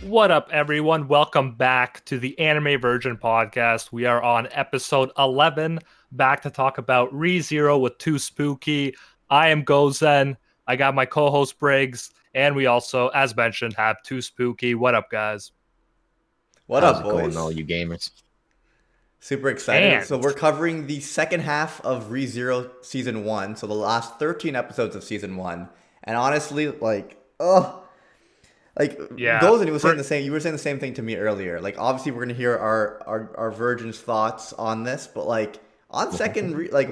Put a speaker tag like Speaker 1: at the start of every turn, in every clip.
Speaker 1: What up, everyone? Welcome back to the Anime Virgin podcast. We are on episode 11, back to talk about ReZero with Too Spooky. I am Gozen. I got my co host Briggs, and we also, as mentioned, have Too Spooky. What up, guys?
Speaker 2: What
Speaker 3: How's
Speaker 2: up,
Speaker 3: it going, all
Speaker 2: boys?
Speaker 3: you gamers?
Speaker 2: Super excited. So
Speaker 1: And
Speaker 2: we're covering the second half of ReZero season one, so the last 13 episodes of season one. And honestly, like
Speaker 1: yeah,
Speaker 2: goes and
Speaker 1: for,
Speaker 2: you were saying the same thing to me earlier. Like obviously we're gonna hear our virgin's thoughts on this, but like on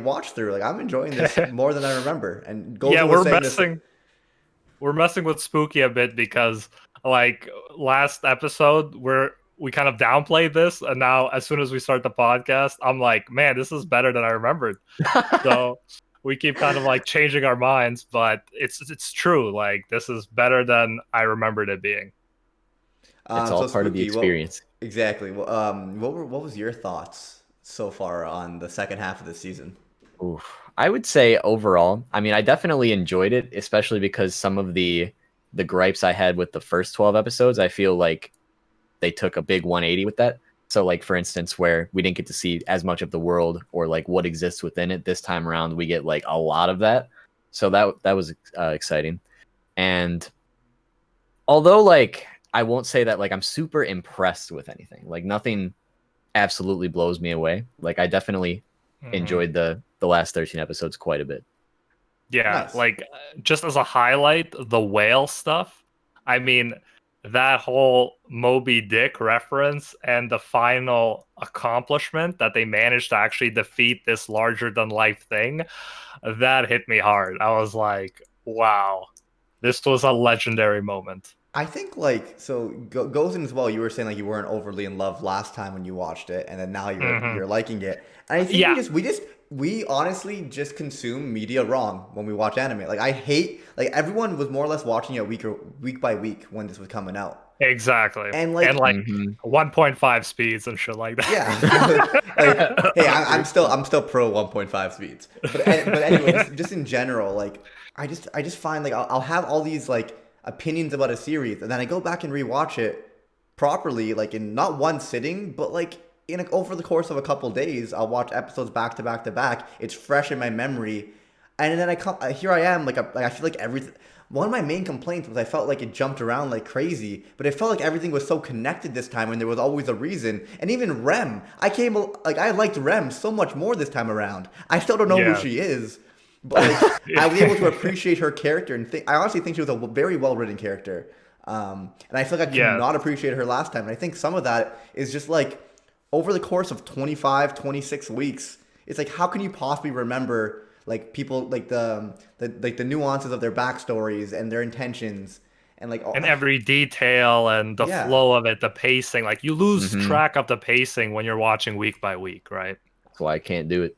Speaker 2: watch through, like I'm enjoying this more than I remember. And
Speaker 1: yeah,
Speaker 2: Gozen was saying this.
Speaker 1: we're messing with Spooky a bit because like last episode we kind of downplayed this, and now as soon as we start the podcast, I'm like, man, this is better than I remembered. So we keep kind of like changing our minds, but it's true. Like this is better than I remembered it being.
Speaker 3: It's all
Speaker 2: So
Speaker 3: part of the
Speaker 2: Spooky,
Speaker 3: experience.
Speaker 2: exactly? What was your thoughts so far on the second half of the season?
Speaker 3: Oof. I would say overall, I mean, I definitely enjoyed it, especially because some of the gripes I had with the first 12 episodes, I feel like they took a big 180 with that. So, like for instance, where we didn't get to see as much of the world or like what exists within it, this time around we get like a lot of that. So that was exciting. And although like I won't say that like I'm super impressed with anything, like nothing absolutely blows me away. Like I definitely
Speaker 1: Mhm.
Speaker 3: enjoyed the last 13 episodes quite a bit.
Speaker 1: Yeah,
Speaker 2: Nice.
Speaker 1: like just as a highlight, the whale stuff. I mean, that whole Moby Dick reference and the final accomplishment that they managed to actually defeat this larger than life thing, that hit me hard. I was like, wow, this was a legendary moment.
Speaker 2: I think goes in as well. You were saying like you weren't overly in love last time when you watched it, and then now
Speaker 1: Hmm.
Speaker 2: you're liking it. And I think
Speaker 1: Yeah,
Speaker 2: we honestly just consume media wrong when we watch anime. Like I hate like everyone was more or less watching it week by week when this was coming out,
Speaker 1: exactly.
Speaker 2: and
Speaker 1: And
Speaker 2: like
Speaker 1: like
Speaker 3: Hmm
Speaker 1: 1.5 speeds and shit like
Speaker 2: yeah, like hey,
Speaker 1: that.
Speaker 2: I'm still pro 1.5 speeds, but anyway, just in general, like I just find like I'll have all these like opinions about a series, and then I go back and rewatch it properly, like in not one sitting, but like over the course of a couple days, I'll watch episodes back to back to back. It's fresh in my memory, and then here I am, like I feel like everything. One of my main complaints was I felt like it jumped around like crazy, but it felt like everything was so connected this time, and there was always a reason. And even Rem, I liked Rem so much more this time around. I still don't know who
Speaker 1: Yeah.
Speaker 2: she is, but like I was able to appreciate her character, and I honestly think she was a very well written character. And I feel like I could
Speaker 1: Yeah.
Speaker 2: not appreciate her last time. And I think some of that is just like over the course of 25, 26 weeks, it's like how can you possibly remember like people like the nuances of their backstories and their intentions and like
Speaker 1: And every detail and the
Speaker 2: yeah.
Speaker 1: flow of it, the pacing, like you lose
Speaker 3: hmm
Speaker 1: track of the pacing when you're watching week by week, right?
Speaker 3: That's why I can't do it.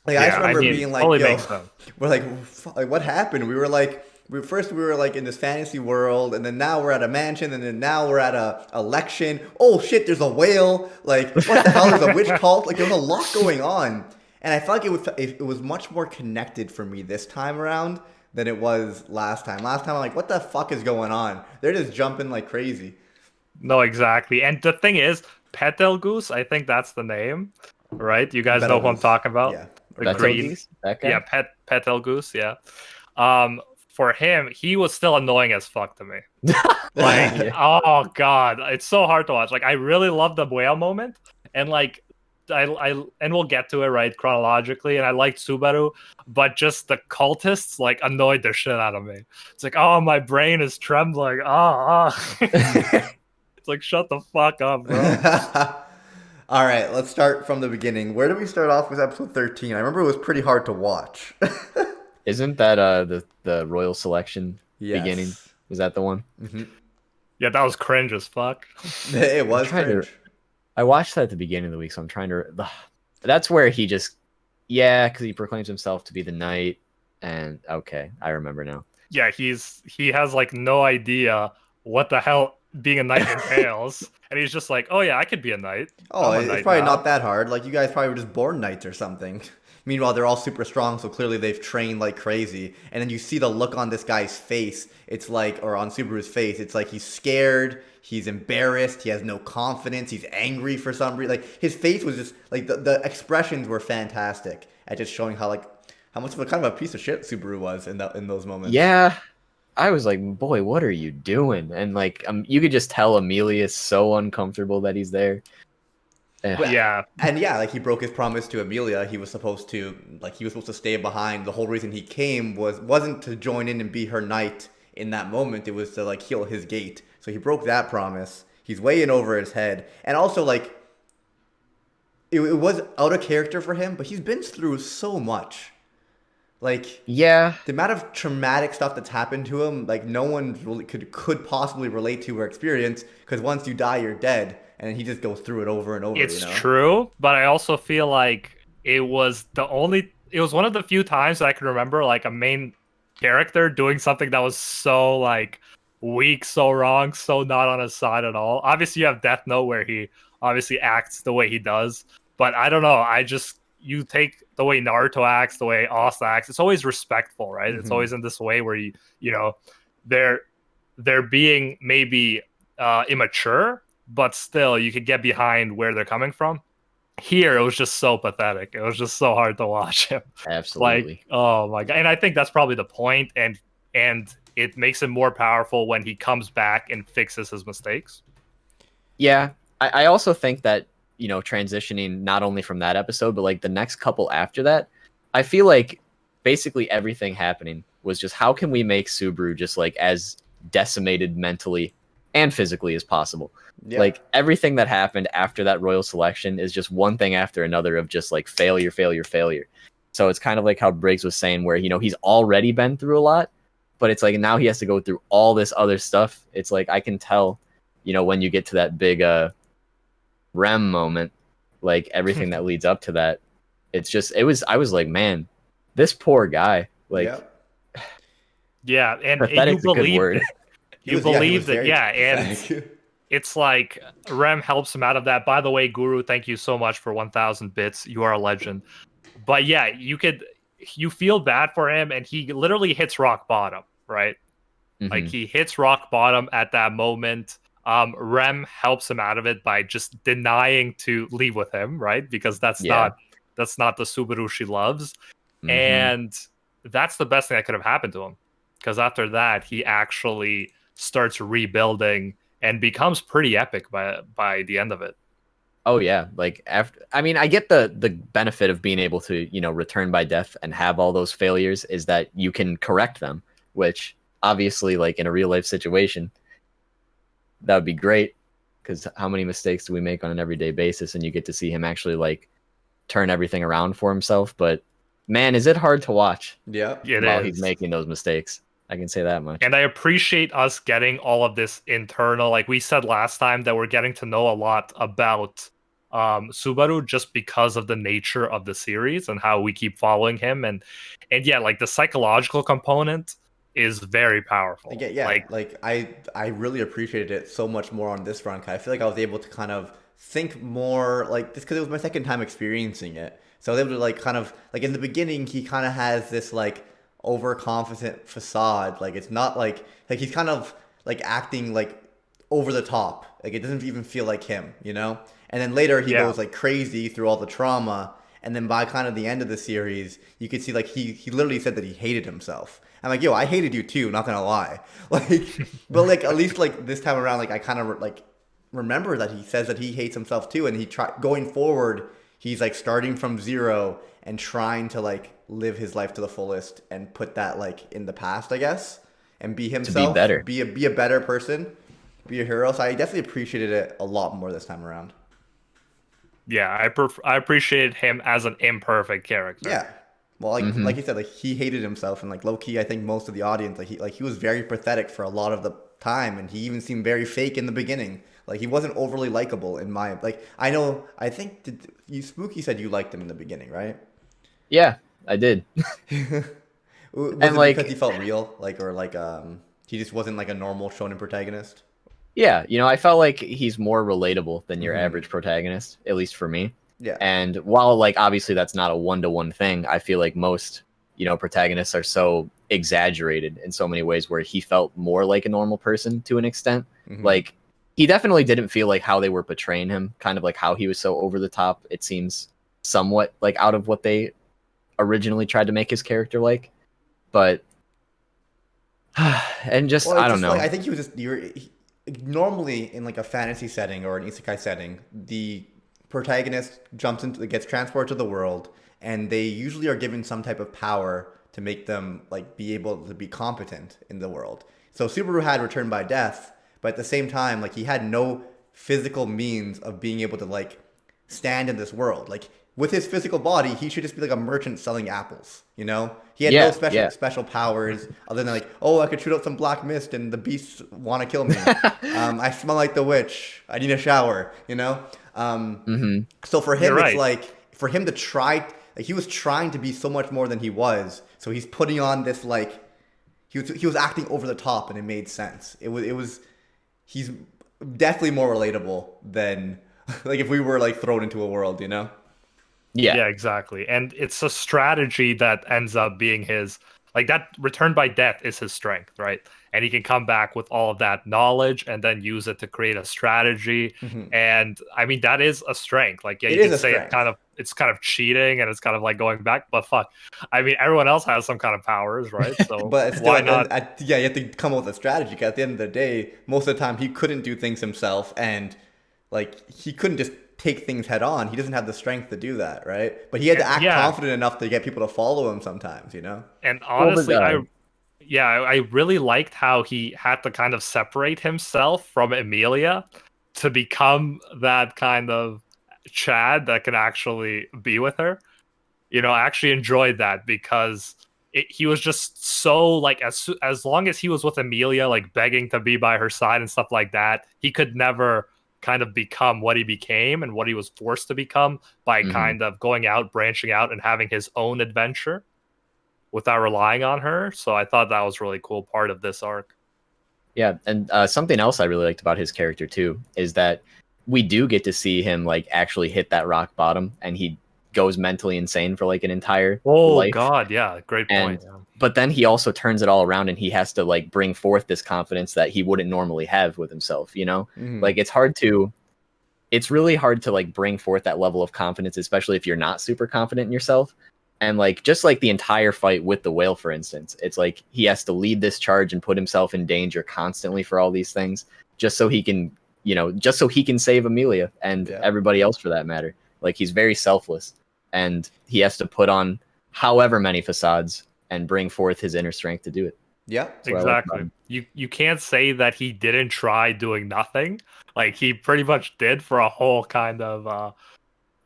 Speaker 2: Like I just
Speaker 1: Yeah, I
Speaker 2: remember
Speaker 1: mean,
Speaker 2: being like,
Speaker 1: totally
Speaker 2: yo,
Speaker 1: makes sense.
Speaker 2: we're like, like what happened? We were like in this fantasy world, and then now we're at a mansion, and then now we're at a election. Oh shit, there's a whale. Like what the hell? There's a witch cult. Like there's a lot going on, and I felt like it was much more connected for me this time around than it was last time. Last time I'm like, what the fuck is going on? They're just jumping like crazy.
Speaker 1: No, exactly. And the thing is, Petal Goose, I think that's the name, right? You guys know who I'm
Speaker 2: Betelgeuse,
Speaker 1: talking about?
Speaker 2: yeah.
Speaker 1: The green,
Speaker 3: Betelgeuse, that
Speaker 1: yeah,
Speaker 3: guy.
Speaker 1: Petal Goose, yeah. For him, he was still annoying as fuck to me. Like,
Speaker 3: Yeah.
Speaker 1: oh god, it's so hard to watch. Like, I really love the whale moment, and like, and we'll get to it right chronologically. And I liked Subaru, but just the cultists like annoyed the shit out of me. It's like, oh, my brain is trembling. It's like, shut the fuck up, bro.
Speaker 2: All right, let's start from the beginning. Where do we start off with episode 13? I remember it was pretty hard to watch.
Speaker 3: Isn't that the royal selection beginning?
Speaker 2: Yes.
Speaker 3: Was that the one?
Speaker 1: Yeah, that was cringe as fuck.
Speaker 2: It
Speaker 3: I'm
Speaker 2: was
Speaker 3: trying to.
Speaker 2: cringe.
Speaker 3: I watched that at the beginning of the week, so I'm trying to. That's where he just, yeah, because he proclaims himself to be the knight, and okay, I remember now.
Speaker 1: Yeah, he has like no idea what the hell being a knight entails, and he's just like, oh yeah, I could be a knight.
Speaker 2: Oh,
Speaker 1: I'm a
Speaker 2: it's
Speaker 1: knight
Speaker 2: probably not
Speaker 1: now.
Speaker 2: that hard. Like you guys probably were just born knights or something. Meanwhile, they're all super strong, so clearly they've trained like crazy. And then you see the look on this guy's face. It's like, or on Subaru's face, it's like he's scared, he's embarrassed, he has no confidence, he's angry for some reason. Like his face was just like the expressions were fantastic at just showing how much of a kind of a piece of shit Subaru was in those moments.
Speaker 3: Yeah, I was like, boy, what are you doing? And like, you could just tell Emilia is so uncomfortable that he's there.
Speaker 2: But,
Speaker 1: Yeah.
Speaker 2: and yeah, like he broke his promise to Emilia. He was supposed to stay behind. The whole reason he came wasn't to join in and be her knight in that moment. It was to like heal his gate. So he broke that promise. He's way in over his head. And also like it was out of character for him, but he's been through so much. Like
Speaker 3: Yeah,
Speaker 2: the amount of traumatic stuff that's happened to him, like no one really could possibly relate to or experience, because once you die, you're dead, and he just goes through it over and over.
Speaker 1: It's true, but I also feel like it was one of the few times that I can remember like a main character doing something that was so like weak, so wrong, so not on his side at all. Obviously, you have Death Note where he obviously acts the way he does, but I don't know. You take the way Naruto acts, the way Asta acts. It's always respectful, right? It's always in this way where you know, they're being maybe immature, but still you could get behind where they're coming from. Here it was just so pathetic. It was just so hard to watch him.
Speaker 3: absolutely.
Speaker 1: Like, oh my god. And I think that's probably the point, and it makes him more powerful when he comes back and fixes his mistakes.
Speaker 3: Yeah, I also think that, transitioning not only from that episode, but like the next couple after that, I feel like basically everything happening was just how can we make Subaru just like as decimated mentally and physically as possible.
Speaker 2: Yeah.
Speaker 3: Like everything that happened after that royal selection is just one thing after another of just like failure, failure, failure. So it's kind of like how Briggs was saying where, he's already been through a lot, but it's like now he has to go through all this other stuff. It's like I can tell, when you get to that big Rem moment, like everything that leads up to that, I was like, man, this poor guy, like
Speaker 1: Yeah, and
Speaker 3: pathetic's
Speaker 1: you
Speaker 3: a good
Speaker 1: believe
Speaker 3: word.
Speaker 1: you believe that, yeah, and it's like Rem helps him out of that. By the way, Guru, thank you so much for 1,000 bits. You are a legend. But yeah, you feel bad for him, and he literally hits rock bottom, right? Like he hits rock bottom at that moment. Rem helps him out of it by just denying to leave with him, right? Because that's not the Subaru she loves. And that's the best thing that could have happened to him. Because after that, he actually starts rebuilding and becomes pretty epic by the end of it.
Speaker 3: Oh yeah, like after, I mean, I get the benefit of being able to, return by death and have all those failures is that you can correct them, which obviously, like in a real life situation, that would be great, because how many mistakes do we make on an everyday basis, and you get to see him actually like turn everything around for himself. But man, is it hard to watch?
Speaker 2: Yeah,
Speaker 3: while he's making those mistakes. I can say that much.
Speaker 1: And I appreciate us getting all of this internal, like we said last time, that we're getting to know a lot about Subaru just because of the nature of the series and how we keep following him. And yeah, like the psychological component is very powerful.
Speaker 2: Yeah, like I really appreciated it so much more on this run. 'Cause I feel like I was able to kind of think more like this because it was my second time experiencing it. So I was able to like kind of like in the beginning he kind of has this like overconfident facade. Like it's not like he's kind of like acting like over the top. Like it doesn't even feel like him, And then later he goes like crazy through all the trauma. And then by kind of the end of the series, you could see like he literally said that he hated himself. I'm like, yo, I hated you too, not gonna lie. Like, but like at least like this time around, like I kind of like remember that he says that he hates himself too, and going forward, he's like starting from zero and trying to like live his life to the fullest and put that like in the past, I guess, and be himself,
Speaker 3: to be better,
Speaker 2: be a better person, be a hero. So I definitely appreciated it a lot more this time around.
Speaker 1: Yeah, I appreciated him as an imperfect character.
Speaker 2: Yeah. Well, like you said, like he hated himself, and like low key, I think most of the audience, he was very pathetic for a lot of the time, and he even seemed very fake in the beginning. Like he wasn't overly likable in my like. I think Spooky said you liked him in the beginning, right?
Speaker 3: Yeah, I did.
Speaker 2: Was
Speaker 3: and
Speaker 2: it
Speaker 3: like
Speaker 2: because he felt real, he just wasn't like a normal shonen protagonist?
Speaker 3: Yeah, I felt like he's more relatable than your average protagonist, at least for me.
Speaker 2: Yeah.
Speaker 3: And while like obviously that's not a one-to-one thing, I feel like most, protagonists are so exaggerated in so many ways where he felt more like a normal person to an extent.
Speaker 2: Hmm.
Speaker 3: Like he definitely didn't feel like how they were portraying him, kind of like how he was so over the top. It seems somewhat like out of what they originally tried to make his character like. But and just
Speaker 2: Well,
Speaker 3: I
Speaker 2: it's
Speaker 3: don't
Speaker 2: just like
Speaker 3: know.
Speaker 2: I think he was just normally in like a fantasy setting or an isekai setting, the protagonist gets transported to the world, and they usually are given some type of power to make them like be able to be competent in the world. So Subaru had Return by Death, but at the same time, like he had no physical means of being able to like stand in this world. Like with his physical body, he should just be like a merchant selling apples. You know, he had no
Speaker 3: Yeah,
Speaker 2: special
Speaker 3: yeah.
Speaker 2: special powers other than like, oh, I could shoot out some black mist and the beasts want to kill me. I smell like the witch. I need a shower. You know.
Speaker 3: Hmm.
Speaker 2: So for
Speaker 1: You're
Speaker 2: him, it's
Speaker 1: right.
Speaker 2: like for him to try. Like he was trying to be so much more than he was. So he's putting on this like he was acting over the top, and it made sense. It was he's definitely more relatable than like if we were like thrown into a world, you know?
Speaker 3: Yeah.
Speaker 1: Yeah, exactly. And it's a strategy that ends up being his, like that return by death is his strength, right? And he can come back with all of that knowledge and then use it to create a strategy.
Speaker 2: Hmm.
Speaker 1: And I mean that is a strength. Like yeah,
Speaker 2: It
Speaker 1: you
Speaker 2: is
Speaker 1: could
Speaker 2: a
Speaker 1: say
Speaker 2: strength.
Speaker 1: it's kind of cheating and it's kind of like going back, but fuck. I mean everyone else has some kind of powers, right? So
Speaker 2: But it's still
Speaker 1: why
Speaker 2: at the
Speaker 1: not?
Speaker 2: end, yeah, you have to come up with a strategy. 'Cause at the end of the day, most of the time he couldn't do things himself, and like he couldn't just take things head on. He doesn't have the strength to do that, right? But he had to act
Speaker 1: Yeah,
Speaker 2: confident enough to get people to follow him sometimes, you know?
Speaker 1: and
Speaker 3: Well, but
Speaker 1: honestly, I really liked how he had to kind of separate himself from Emilia to become that kind of Chad that can actually be with her. I actually enjoyed that because he was just so like as long as he was with Emilia, like begging to be by her side and stuff like that, he could never kind of become what he became and what he was forced to become by
Speaker 3: hmm
Speaker 1: kind of going out, branching out, and having his own adventure without relying on her. So I thought that was really cool part of this arc.
Speaker 3: Yeah, and something else I really liked about his character too is that we do get to see him like actually hit that rock bottom, and he goes mentally insane for like an entire
Speaker 1: Oh
Speaker 3: life.
Speaker 1: God, yeah, great point.
Speaker 3: And
Speaker 1: Yeah.
Speaker 3: but then he also turns it all around, and he has to like bring forth this confidence that he wouldn't normally have with himself.
Speaker 2: Hmm.
Speaker 3: Like it's really hard to like bring forth that level of confidence, especially if you're not super confident in yourself. And like just like the entire fight with the whale, for instance, it's like he has to lead this charge and put himself in danger constantly for all these things, just so he can, just so he can save Amelia and
Speaker 2: Yeah.
Speaker 3: everybody else for that matter. Like he's very selfless, and he has to put on however many facades and bring forth his inner strength to do it.
Speaker 2: Yeah.
Speaker 3: That's what I like about
Speaker 1: Exactly.
Speaker 3: him.
Speaker 1: You can't say that he didn't try doing nothing. Like he pretty much did for a whole kind of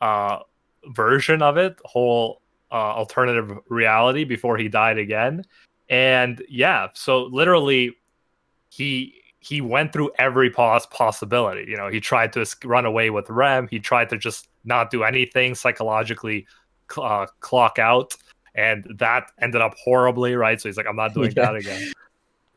Speaker 1: uh version of it, whole alternative reality before he died again. And yeah, so literally he went through every possibility. He tried to run away with Rem. He tried to just not do anything, psychologically clock out, and that ended up horribly, right? So he's like, I'm not doing
Speaker 3: Yeah.
Speaker 1: that again.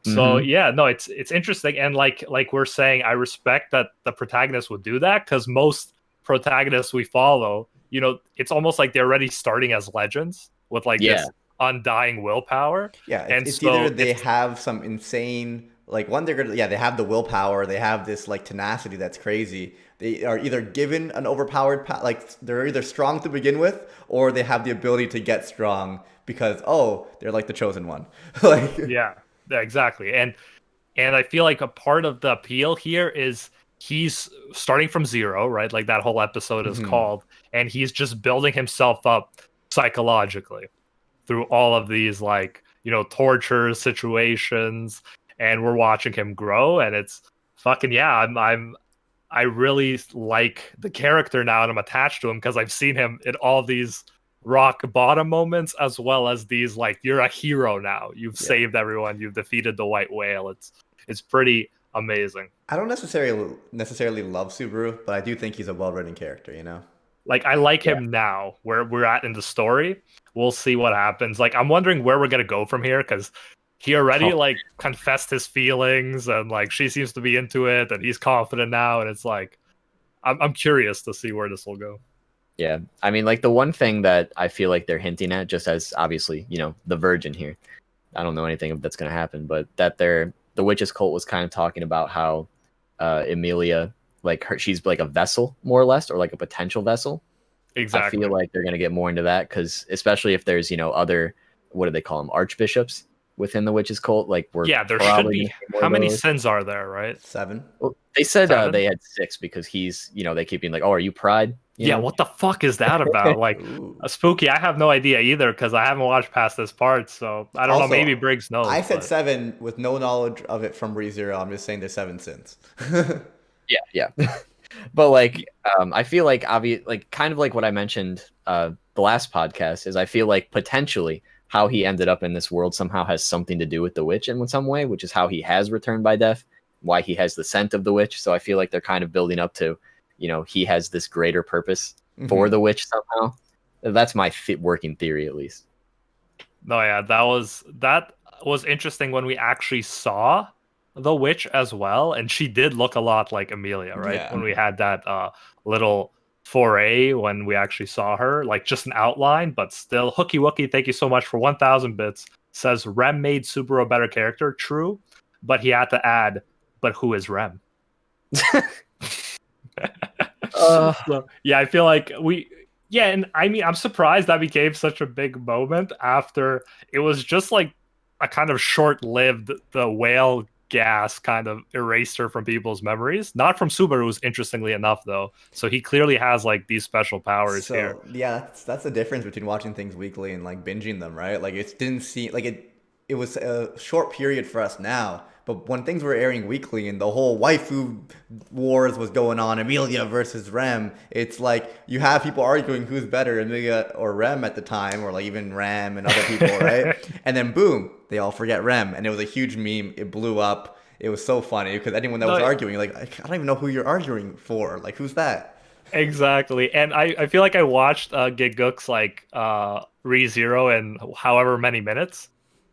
Speaker 1: So
Speaker 3: Hmm.
Speaker 1: yeah, no, it's interesting, and like we're saying, I respect that the protagonist would do that because most protagonists we follow, it's almost like they're already starting as legends with like
Speaker 3: Yeah.
Speaker 1: this undying willpower,
Speaker 2: Yeah,
Speaker 1: and
Speaker 2: it's either
Speaker 1: so
Speaker 2: they
Speaker 1: it's
Speaker 2: have some insane like one they're gonna they have the willpower, they have this like tenacity that's crazy. They are either given an overpowered like they're either strong to begin with, or they have the ability to get strong because they're like the chosen one. Like
Speaker 1: yeah, yeah, exactly, and I feel like a part of the appeal here is he's starting from zero, right? Like that whole episode is
Speaker 2: mhm.
Speaker 1: called, and he's just building himself up psychologically through all of these like torture situations, and we're watching him grow, and it's fucking yeah. I really like the character now, and I'm attached to him because I've seen him in all these rock bottom moments as well as these like you're a hero now. You've
Speaker 2: Yeah.
Speaker 1: saved everyone. You've defeated the white whale. It's pretty amazing.
Speaker 2: I don't necessarily love Subaru, but I do think he's a well-written character, you know.
Speaker 1: Like I like
Speaker 3: Yeah.
Speaker 1: him now where we're at in the story. We'll see what happens. Like I'm wondering where we're gonna go from here because he already
Speaker 3: Oh,
Speaker 1: like confessed his feelings and like she seems to be into it and he's confident now and it's like I'm curious to see where this will go.
Speaker 3: Yeah, I mean, like the one thing that I feel like they're hinting at, just as obviously, the Virgin here. I don't know anything that's going to happen, but that the witches cult was kind of talking about how Emilia, like she's like a vessel more or less, or like a potential vessel. I feel
Speaker 1: Exactly.
Speaker 3: like they're going to get more into that because especially if there's other, what do they call them, archbishops within the witches cult, like we're
Speaker 1: Yeah, there should
Speaker 3: probably going
Speaker 1: be.
Speaker 3: to see more
Speaker 1: How
Speaker 3: of
Speaker 1: many
Speaker 3: those.
Speaker 1: sins are there, right?
Speaker 2: 7.
Speaker 3: Well, they said
Speaker 1: Seven?
Speaker 3: they had 6 because he's, they keep being like, oh, are you pride?
Speaker 1: Yeah, what the fuck is that about? Like,
Speaker 2: Ooh.
Speaker 1: spooky. I have no idea either because I haven't watched past this part, so I don't know. Maybe
Speaker 2: Also,
Speaker 1: Briggs
Speaker 2: I
Speaker 1: knows,
Speaker 2: said
Speaker 1: but
Speaker 2: 7 with no knowledge of it from ReZero. I'm just saying there's 7 sins.
Speaker 3: Yeah. But like, I feel like like kind of like what I mentioned the last podcast is I feel like potentially how he ended up in this world somehow has something to do with the witch in some way, which is how he has returned by death, why he has the scent of the witch. So I feel like they're kind of building up to, he has this greater purpose for
Speaker 2: Mhm.
Speaker 3: the witch somehow. That's my working theory, at least.
Speaker 1: no, yeah, that was interesting when we actually saw the witch as well, and she did look a lot like Amelia, right?
Speaker 2: Yeah.
Speaker 1: When we had that little foray when we actually saw her, like just an outline, but still. Hooky Wookie, thank you so much for 1,000 bits. Says Rem made Subaru a better character. True, but he had to add, but who is Rem?
Speaker 3: Uh,
Speaker 1: So yeah, I feel like yeah, and I mean, I'm surprised that became such a big moment after it was just like a kind of short-lived the whale gas kind of erased her from people's memories. Not from Subaru's, interestingly enough, though. So he clearly has like these special powers here.
Speaker 2: So yeah, that's the difference between watching things weekly and like binging them, right? Like it didn't seem like it was a short period for us now, but when things were airing weekly and the whole waifu wars was going on, Emilia versus Rem, it's like you have people arguing who's better, Emilia or Rem at the time, or like even Rem and other people, right? And then boom, they all forget Rem, and it was a huge meme. It blew up. It was so funny because anyone that was
Speaker 1: No,
Speaker 2: arguing, like I don't even know who you're arguing for. Like who's that?
Speaker 1: exactly. And I feel like I watched Giggook's like ReZero in however many minutes.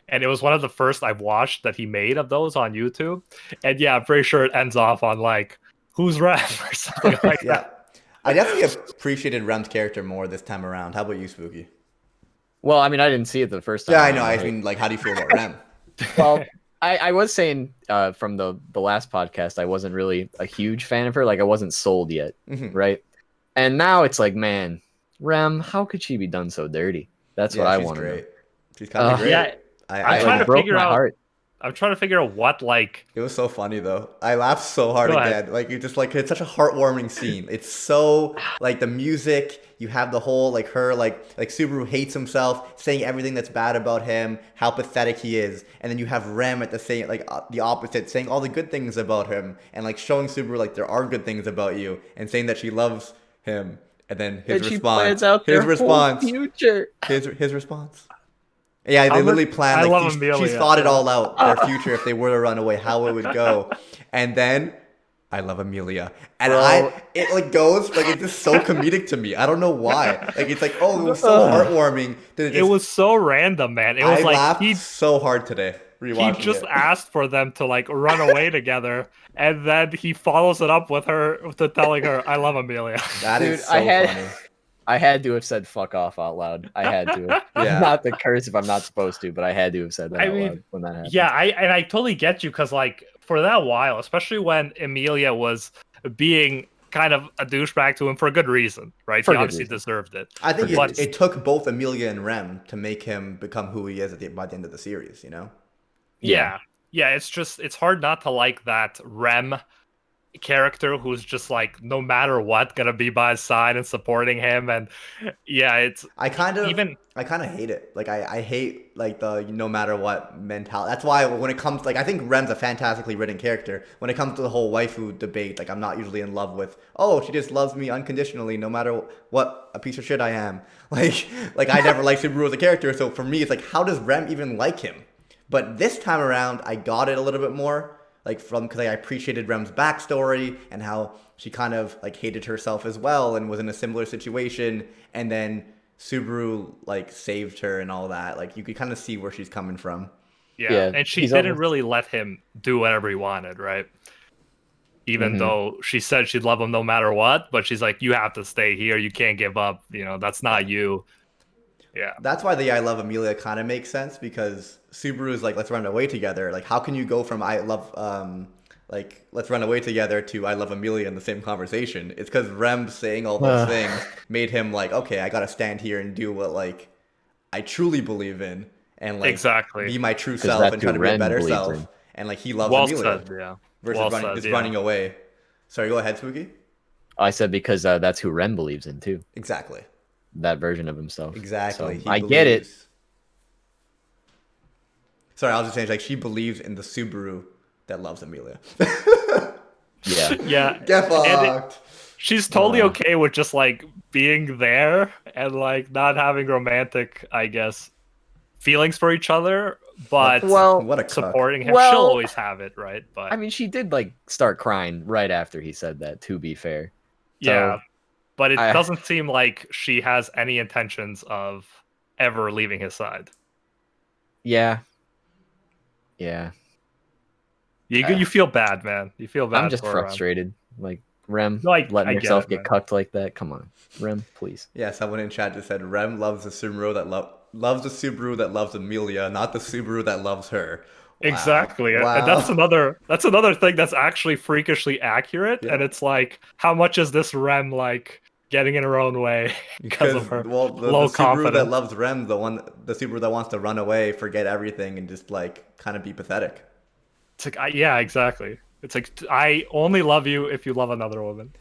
Speaker 1: And it was one of the first I've watched that he made of those on YouTube. And yeah, I'm pretty sure it ends off on like who's ref or something like
Speaker 2: Yeah.
Speaker 1: that.
Speaker 2: I definitely appreciated Rem's character more this time around. How about you, Spooky?
Speaker 3: well, I mean, I didn't see it the first time
Speaker 2: Yeah, I know.
Speaker 3: around,
Speaker 2: I
Speaker 3: right?
Speaker 2: mean, like, how do you feel about Rem?
Speaker 3: Well, I was saying from the last podcast, I wasn't really a huge fan of her. Like, I wasn't sold yet,
Speaker 2: Hmm.
Speaker 3: right? And now it's like, man, Rem, how could she be done so dirty? That's what
Speaker 2: Yeah,
Speaker 3: I
Speaker 2: she's
Speaker 3: want to know.
Speaker 2: great. She's kind of great.
Speaker 1: Yeah, I'm
Speaker 2: I
Speaker 3: Like,
Speaker 1: trying
Speaker 3: it
Speaker 1: to
Speaker 2: laughed.
Speaker 3: broke
Speaker 1: figure
Speaker 3: my
Speaker 1: out
Speaker 3: heart.
Speaker 1: I'm trying to figure out what like
Speaker 2: It was so funny though. I laughed so hard
Speaker 1: go ahead.
Speaker 2: again. Like you just like it's such a heartwarming scene. It's so like the music. You have the whole like her like Subaru hates himself, saying everything that's bad about him, how pathetic he is, and then you have Rem at the same like the opposite, saying all the good things about him, and like showing Subaru like there are good things about you, and saying that she loves him, and then his
Speaker 3: And she plans
Speaker 2: response,
Speaker 3: out
Speaker 2: his
Speaker 3: their whole
Speaker 2: response,
Speaker 3: future.
Speaker 2: his response. Yeah, they
Speaker 1: I'm a,
Speaker 2: literally planned
Speaker 1: I
Speaker 2: like
Speaker 1: love
Speaker 2: she's
Speaker 1: Amelia.
Speaker 2: thought it
Speaker 1: Yeah.
Speaker 2: all out, their future if they were to run away, how it would go. And then I love Amelia. And
Speaker 3: Bro.
Speaker 2: it like goes like it's just so comedic to me. I don't know why. Like it's like, oh, it was so heartwarming that it
Speaker 1: It
Speaker 2: just
Speaker 1: was so random, man. It
Speaker 2: I
Speaker 1: was like
Speaker 2: laughed
Speaker 1: he
Speaker 2: so hard today
Speaker 1: he
Speaker 2: rewatching
Speaker 1: just
Speaker 2: it.
Speaker 1: asked for them to like run away together, and then he follows it up with her to telling her, "I love Amelia."
Speaker 2: That is
Speaker 3: Dude, I
Speaker 2: so
Speaker 3: had
Speaker 2: funny.
Speaker 3: I had to have said fuck off out loud. I had to.
Speaker 2: Yeah.
Speaker 3: Not the curse if I'm not supposed to, but I had to have said that
Speaker 1: I
Speaker 3: out
Speaker 1: mean,
Speaker 3: loud when that
Speaker 1: yeah,
Speaker 3: happened.
Speaker 1: I totally get you because like for that while, especially when Emilia was being kind of a douchebag to him for a good reason, right? He
Speaker 3: For good
Speaker 1: obviously
Speaker 3: reason.
Speaker 1: deserved it.
Speaker 2: I think
Speaker 3: good
Speaker 1: But
Speaker 2: it took both Amelia and Rem to make him become who he is by the end of the series, you know?
Speaker 3: Yeah.
Speaker 1: yeah, it's hard not to like that Rem character who's just like no matter what gonna be by his side and supporting him, and yeah, it's
Speaker 2: I kind of
Speaker 1: even
Speaker 2: I kind of hate it. Like I hate like the no matter what mentality. That's why when it comes like I think Rem's a fantastically written character. When it comes to the whole waifu debate, like I'm not usually in love with, oh, she just loves me unconditionally no matter what a piece of shit I am. Like I never liked Subaru as a character, so for me it's like how does Rem even like him? But this time around I got it a little bit more like from because I appreciated Rem's backstory and how she kind of like hated herself as well and was in a similar situation, and then Subaru like saved her and all that. Like you could kind of see where she's coming from.
Speaker 1: yeah,
Speaker 3: Yeah.
Speaker 1: and she
Speaker 3: He's
Speaker 1: didn't
Speaker 3: almost
Speaker 1: really let him do whatever he wanted, right? even though she said she'd love him no matter what. But she's like, you have to stay here. You can't give up. That's not you. Yeah.
Speaker 2: That's why the I love Amelia kind of makes sense, because Subaru is like, let's run away together. Like, how can you go from I love like let's run away together to I love Amelia in the same conversation? It's because Rem saying all those things made him like, okay, I gotta stand here and do what like I truly believe in, and like
Speaker 1: exactly
Speaker 2: be my true
Speaker 3: 'Cause
Speaker 2: self
Speaker 3: that's
Speaker 2: and try
Speaker 3: who
Speaker 2: to be a
Speaker 3: Ren
Speaker 2: better
Speaker 3: believes
Speaker 2: self.
Speaker 3: in.
Speaker 2: And like he loves
Speaker 1: Well
Speaker 2: Amelia
Speaker 1: said. Yeah.
Speaker 2: versus
Speaker 1: Well
Speaker 2: running,
Speaker 1: said,
Speaker 2: just
Speaker 1: yeah.
Speaker 2: running away. Sorry, go ahead, Spooky.
Speaker 3: I said because that's who Ren believes in too.
Speaker 2: Exactly.
Speaker 3: That version of himself.
Speaker 2: Exactly.
Speaker 3: So,
Speaker 2: He
Speaker 3: I get it.
Speaker 2: believes. Sorry, I was just saying, like, she believes in the Subaru that loves Amelia.
Speaker 3: Yeah.
Speaker 1: Yeah.
Speaker 2: Get fucked.
Speaker 1: She's totally okay with just like being there and like not having romantic, I guess, feelings for each other, but
Speaker 3: Well,
Speaker 2: What a cuck.
Speaker 1: supporting him.
Speaker 3: Well,
Speaker 1: She'll always have it, right? But
Speaker 3: I mean, she did like start crying right after he said that, to be fair.
Speaker 1: yeah,
Speaker 3: So,
Speaker 1: but it
Speaker 3: I-
Speaker 1: doesn't seem like she has any intentions of ever leaving his side.
Speaker 3: yeah. Yeah.
Speaker 1: You feel bad, man. You feel bad.
Speaker 3: I'm just
Speaker 1: for
Speaker 3: frustrated. Like, Rem,
Speaker 1: No, I
Speaker 3: letting
Speaker 1: get
Speaker 3: yourself
Speaker 1: it,
Speaker 3: get
Speaker 1: man.
Speaker 3: cucked like that. Come on. Rem, please.
Speaker 2: Yeah, someone in chat just said Rem loves the Subaru that loves the Subaru that loves Amelia, not the Subaru that loves her. Wow.
Speaker 1: Exactly. And
Speaker 2: Wow.
Speaker 1: that's another thing that's actually freakishly accurate.
Speaker 2: Yeah.
Speaker 1: And it's like, how much is this Rem like getting in her own way because of her
Speaker 2: well, the
Speaker 1: low
Speaker 2: Subaru that
Speaker 1: confidence?
Speaker 2: loves Rem, the Subaru that wants to run away, forget everything, and just like kind of be pathetic.
Speaker 1: It's like, yeah, exactly. It's like, I only love you if you love another woman.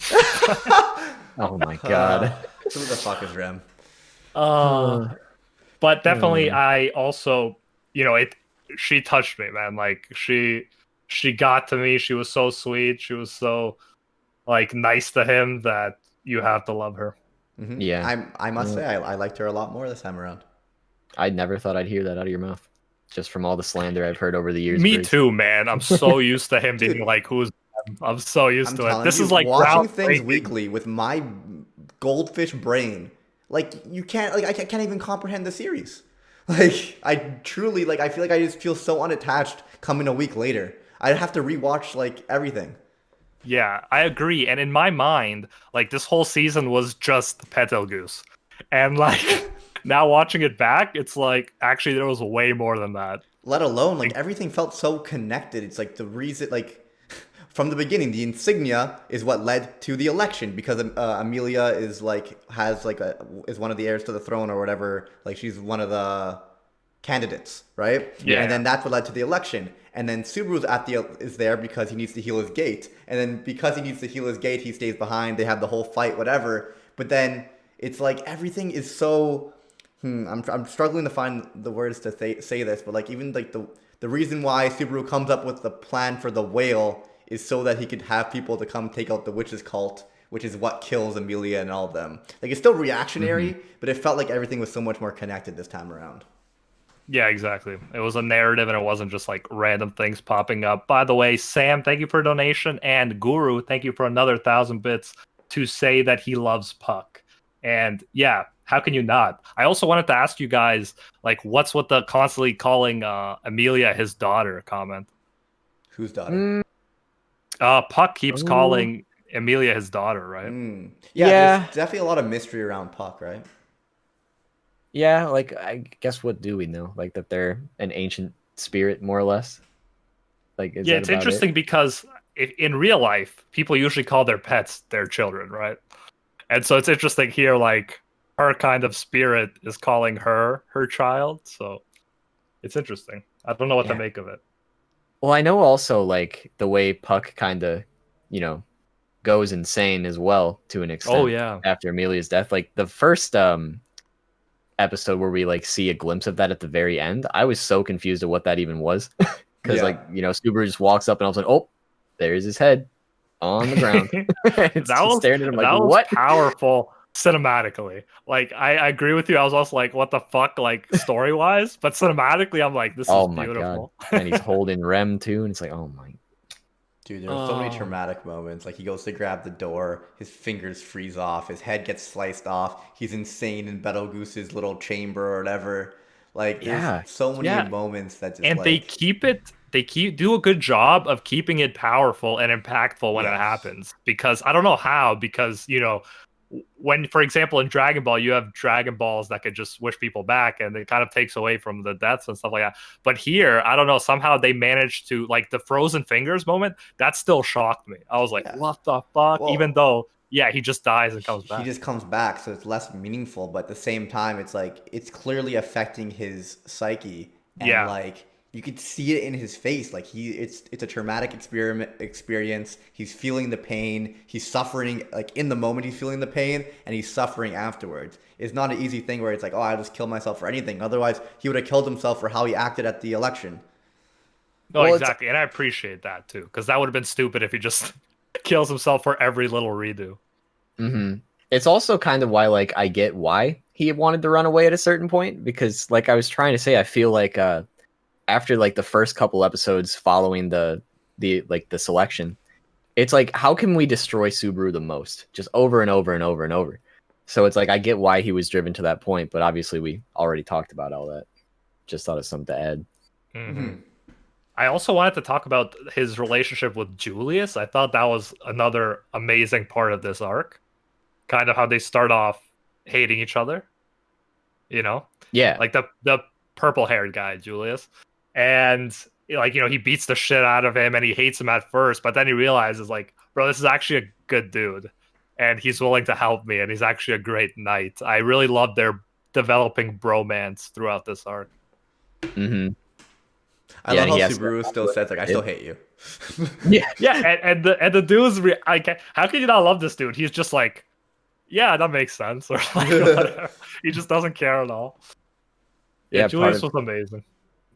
Speaker 3: Oh my god.
Speaker 2: Who the fuck is Rem?
Speaker 1: But definitely, I also, she touched me, man. Like she got to me. She was so sweet. She was so like nice to him that you have to love her.
Speaker 2: Mm-hmm.
Speaker 3: Yeah.
Speaker 2: I must say I liked her a lot more this time around.
Speaker 3: I never thought I'd hear that out of your mouth. Just from all the slander I've heard over the years.
Speaker 1: Me
Speaker 3: Bruce.
Speaker 1: too, man. I'm so used to him being
Speaker 2: Dude.
Speaker 1: like, "Who's?" I'm so used
Speaker 2: I'm
Speaker 1: to it.
Speaker 2: telling
Speaker 1: This
Speaker 2: you,
Speaker 1: is like
Speaker 2: watching things
Speaker 1: groundbreaking.
Speaker 2: weekly with my goldfish brain. Like you can't like I can't even comprehend the series. Like I truly like I feel like I just feel so unattached coming a week later. I'd have to rewatch like everything.
Speaker 1: Yeah, I agree. And in my mind, like this whole season was just Petal Goose, and like now watching it back, it's like actually there was way more than that.
Speaker 2: Let alone like everything felt so connected. It's like the reason like from the beginning, the insignia is what led to the election because Amelia is like is one of the heirs to the throne or whatever. Like she's one of the candidates, right?
Speaker 1: Yeah.
Speaker 2: And then that's what led to the election. And then Subaru's is there because he needs to heal his gate. And then because he needs to heal his gate, he stays behind. They have the whole fight, whatever. But then it's like everything is so. I'm struggling to find the words to say this, but like even like the reason why Subaru comes up with the plan for the whale is so that he could have people to come take out the witches cult, which is what kills Amelia and all of them. Like it's still reactionary, but it felt like everything was so much more connected this time around.
Speaker 1: Yeah, exactly. It was a narrative and it wasn't just like random things popping up. By the way, Sam, thank you for a donation. And Guru, thank you for another 1,000 bits to say that he loves Puck. And yeah, how can you not? I also wanted to ask you guys, like, what's with the constantly calling Amelia his daughter comment?
Speaker 2: Whose daughter?
Speaker 1: Puck keeps calling Emilia his daughter, right?
Speaker 2: Yeah, there's definitely a lot of mystery around Puck, right?
Speaker 3: Yeah, like I guess what do we know? Like that they're an ancient spirit, more or less. Like is
Speaker 1: yeah,
Speaker 3: that
Speaker 1: it's
Speaker 3: about
Speaker 1: interesting
Speaker 3: it?
Speaker 1: because in real life, people usually call their pets their children, right? And so it's interesting here, like her kind of spirit is calling her child. So it's interesting. I don't know what to
Speaker 3: Yeah.
Speaker 1: make of it.
Speaker 3: Well, I know also like the way Puck kind of, goes insane as well to an extent.
Speaker 1: Oh, yeah.
Speaker 3: After Amelia's death, like the first episode where we like see a glimpse of that at the very end, I was so confused at what that even was because Subaru just walks up and I was like, oh, there's his head on the ground. It's
Speaker 1: that
Speaker 3: just
Speaker 1: was
Speaker 3: staring at him like,
Speaker 1: that was
Speaker 3: what?
Speaker 1: powerful cinematically. Like I agree with you. I was also like, what the fuck, like story wise, but cinematically, I'm like, this
Speaker 3: Oh
Speaker 1: is
Speaker 3: my
Speaker 1: beautiful.
Speaker 3: god! And he's holding Rem too, and it's like, oh my.
Speaker 2: Dude, there are so many traumatic moments. Like he goes to grab the door, his fingers freeze off, his head gets sliced off. He's insane in Betelgeuse's little chamber or whatever. Like there's
Speaker 3: Yeah.
Speaker 2: so many
Speaker 1: Yeah,
Speaker 2: moments that just
Speaker 1: and they
Speaker 2: like
Speaker 1: keep it they keep do a good job of keeping it powerful and impactful when it
Speaker 2: yes.
Speaker 1: happens, because I don't know how, because when, for example, in Dragon Ball you have Dragon Balls that could just wish people back and it kind of takes away from the deaths and stuff like that, but here I don't know, somehow they managed to, like, the frozen fingers moment, that still shocked me. I was like,
Speaker 2: Yeah.
Speaker 1: what the fuck, even
Speaker 2: Well,
Speaker 1: though, yeah, he just dies and comes
Speaker 2: he
Speaker 1: back.
Speaker 2: just comes back, so it's less meaningful, but at the same time it's like it's clearly affecting his psyche, and
Speaker 1: Yeah.
Speaker 2: like you could see it in his face, like it's a traumatic experience. He's feeling the pain, he's suffering, like in the moment he's feeling the pain, and he's suffering afterwards. It's not an easy thing where it's like, oh, I just kill myself for anything, otherwise he would have killed himself for how he acted at the election.
Speaker 1: No,
Speaker 3: Well, it's
Speaker 1: exactly, and I appreciate that too, because that would have been stupid if he just kills himself for every little redo.
Speaker 3: hmm it's also kind of why like I get why he wanted to run away at a certain point, because like I was trying to say, I feel like after like the first couple episodes following the selection, it's like, how can we destroy Subaru the most, just over and over and over and over. So it's like I get why he was driven to that point, but obviously we already talked about all that. Just thought of something to add.
Speaker 1: Hmm.
Speaker 2: Hmm.
Speaker 1: I also wanted to talk about his relationship with Julius. I thought that was another amazing part of this arc. Kind of how they start off hating each other, you know?
Speaker 3: Yeah.
Speaker 1: Like the purple-haired guy, Julius. And like, he beats the shit out of him and he hates him at first, but then he realizes, like, bro, this is actually a good dude. And he's willing to help me, and he's actually a great knight. I really love their developing bromance throughout this arc.
Speaker 3: hmm
Speaker 2: I
Speaker 3: Yeah,
Speaker 2: love
Speaker 3: and
Speaker 2: how
Speaker 3: he has
Speaker 2: Subaru still says like I still hate you.
Speaker 3: yeah.
Speaker 1: Yeah, and the dude's how can you not love this dude? He's just like, yeah, that makes sense, or like whatever. He just doesn't care at all. Yeah,
Speaker 3: Yeah,
Speaker 1: Julius was amazing.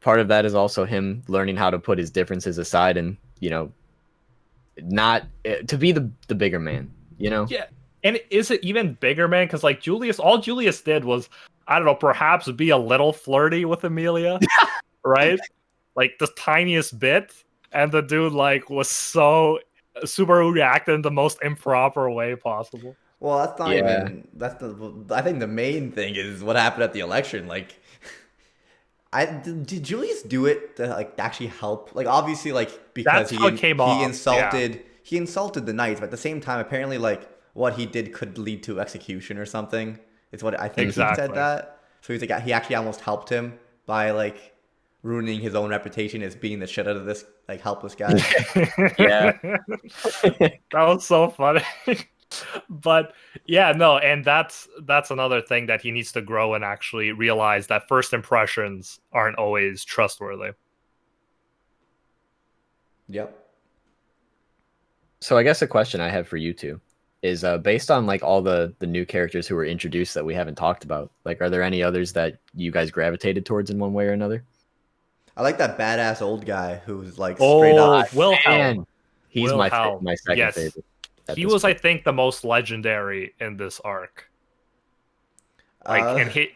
Speaker 3: part of that is also him learning how to put his differences aside and, not to be the bigger man, you know?
Speaker 1: Yeah, and is it even bigger, man? Because like all Julius did was, I don't know, perhaps be a little flirty with Emilia, right? Like the tiniest bit, and the dude like was so Subaru reacted in the most improper way possible.
Speaker 2: Well, that's not
Speaker 3: Yeah.
Speaker 2: even that's the I think the main thing is what happened at the election. Like did Julius do it to like actually help? Like obviously like because
Speaker 1: That's how it came
Speaker 2: he
Speaker 1: off. Yeah,
Speaker 2: insulted the knights, but at the same time apparently like what he did could lead to execution or something. Is what I think he said
Speaker 1: exactly.
Speaker 2: that. So he's like he actually almost helped him by like ruining his own reputation as being the shit out of this like helpless guy.
Speaker 3: Yeah.
Speaker 1: That was so funny. But yeah, no, and that's another thing that he needs to grow and actually realize that first impressions aren't always trustworthy.
Speaker 2: Yep.
Speaker 3: So I guess a question I have for you two is based on like all the new characters who were introduced that we haven't talked about, like are there any others that you guys gravitated towards in one way or another?
Speaker 2: I like that badass old guy who's like straight up.
Speaker 1: Oh, Wilhelm.
Speaker 3: Man, he's
Speaker 1: Wilhelm.
Speaker 3: my second
Speaker 1: Yes.
Speaker 3: favorite at
Speaker 1: He
Speaker 3: this
Speaker 1: was, I
Speaker 3: point.
Speaker 1: think, the most legendary in this arc. Like,
Speaker 2: Uh,
Speaker 1: and he,
Speaker 2: like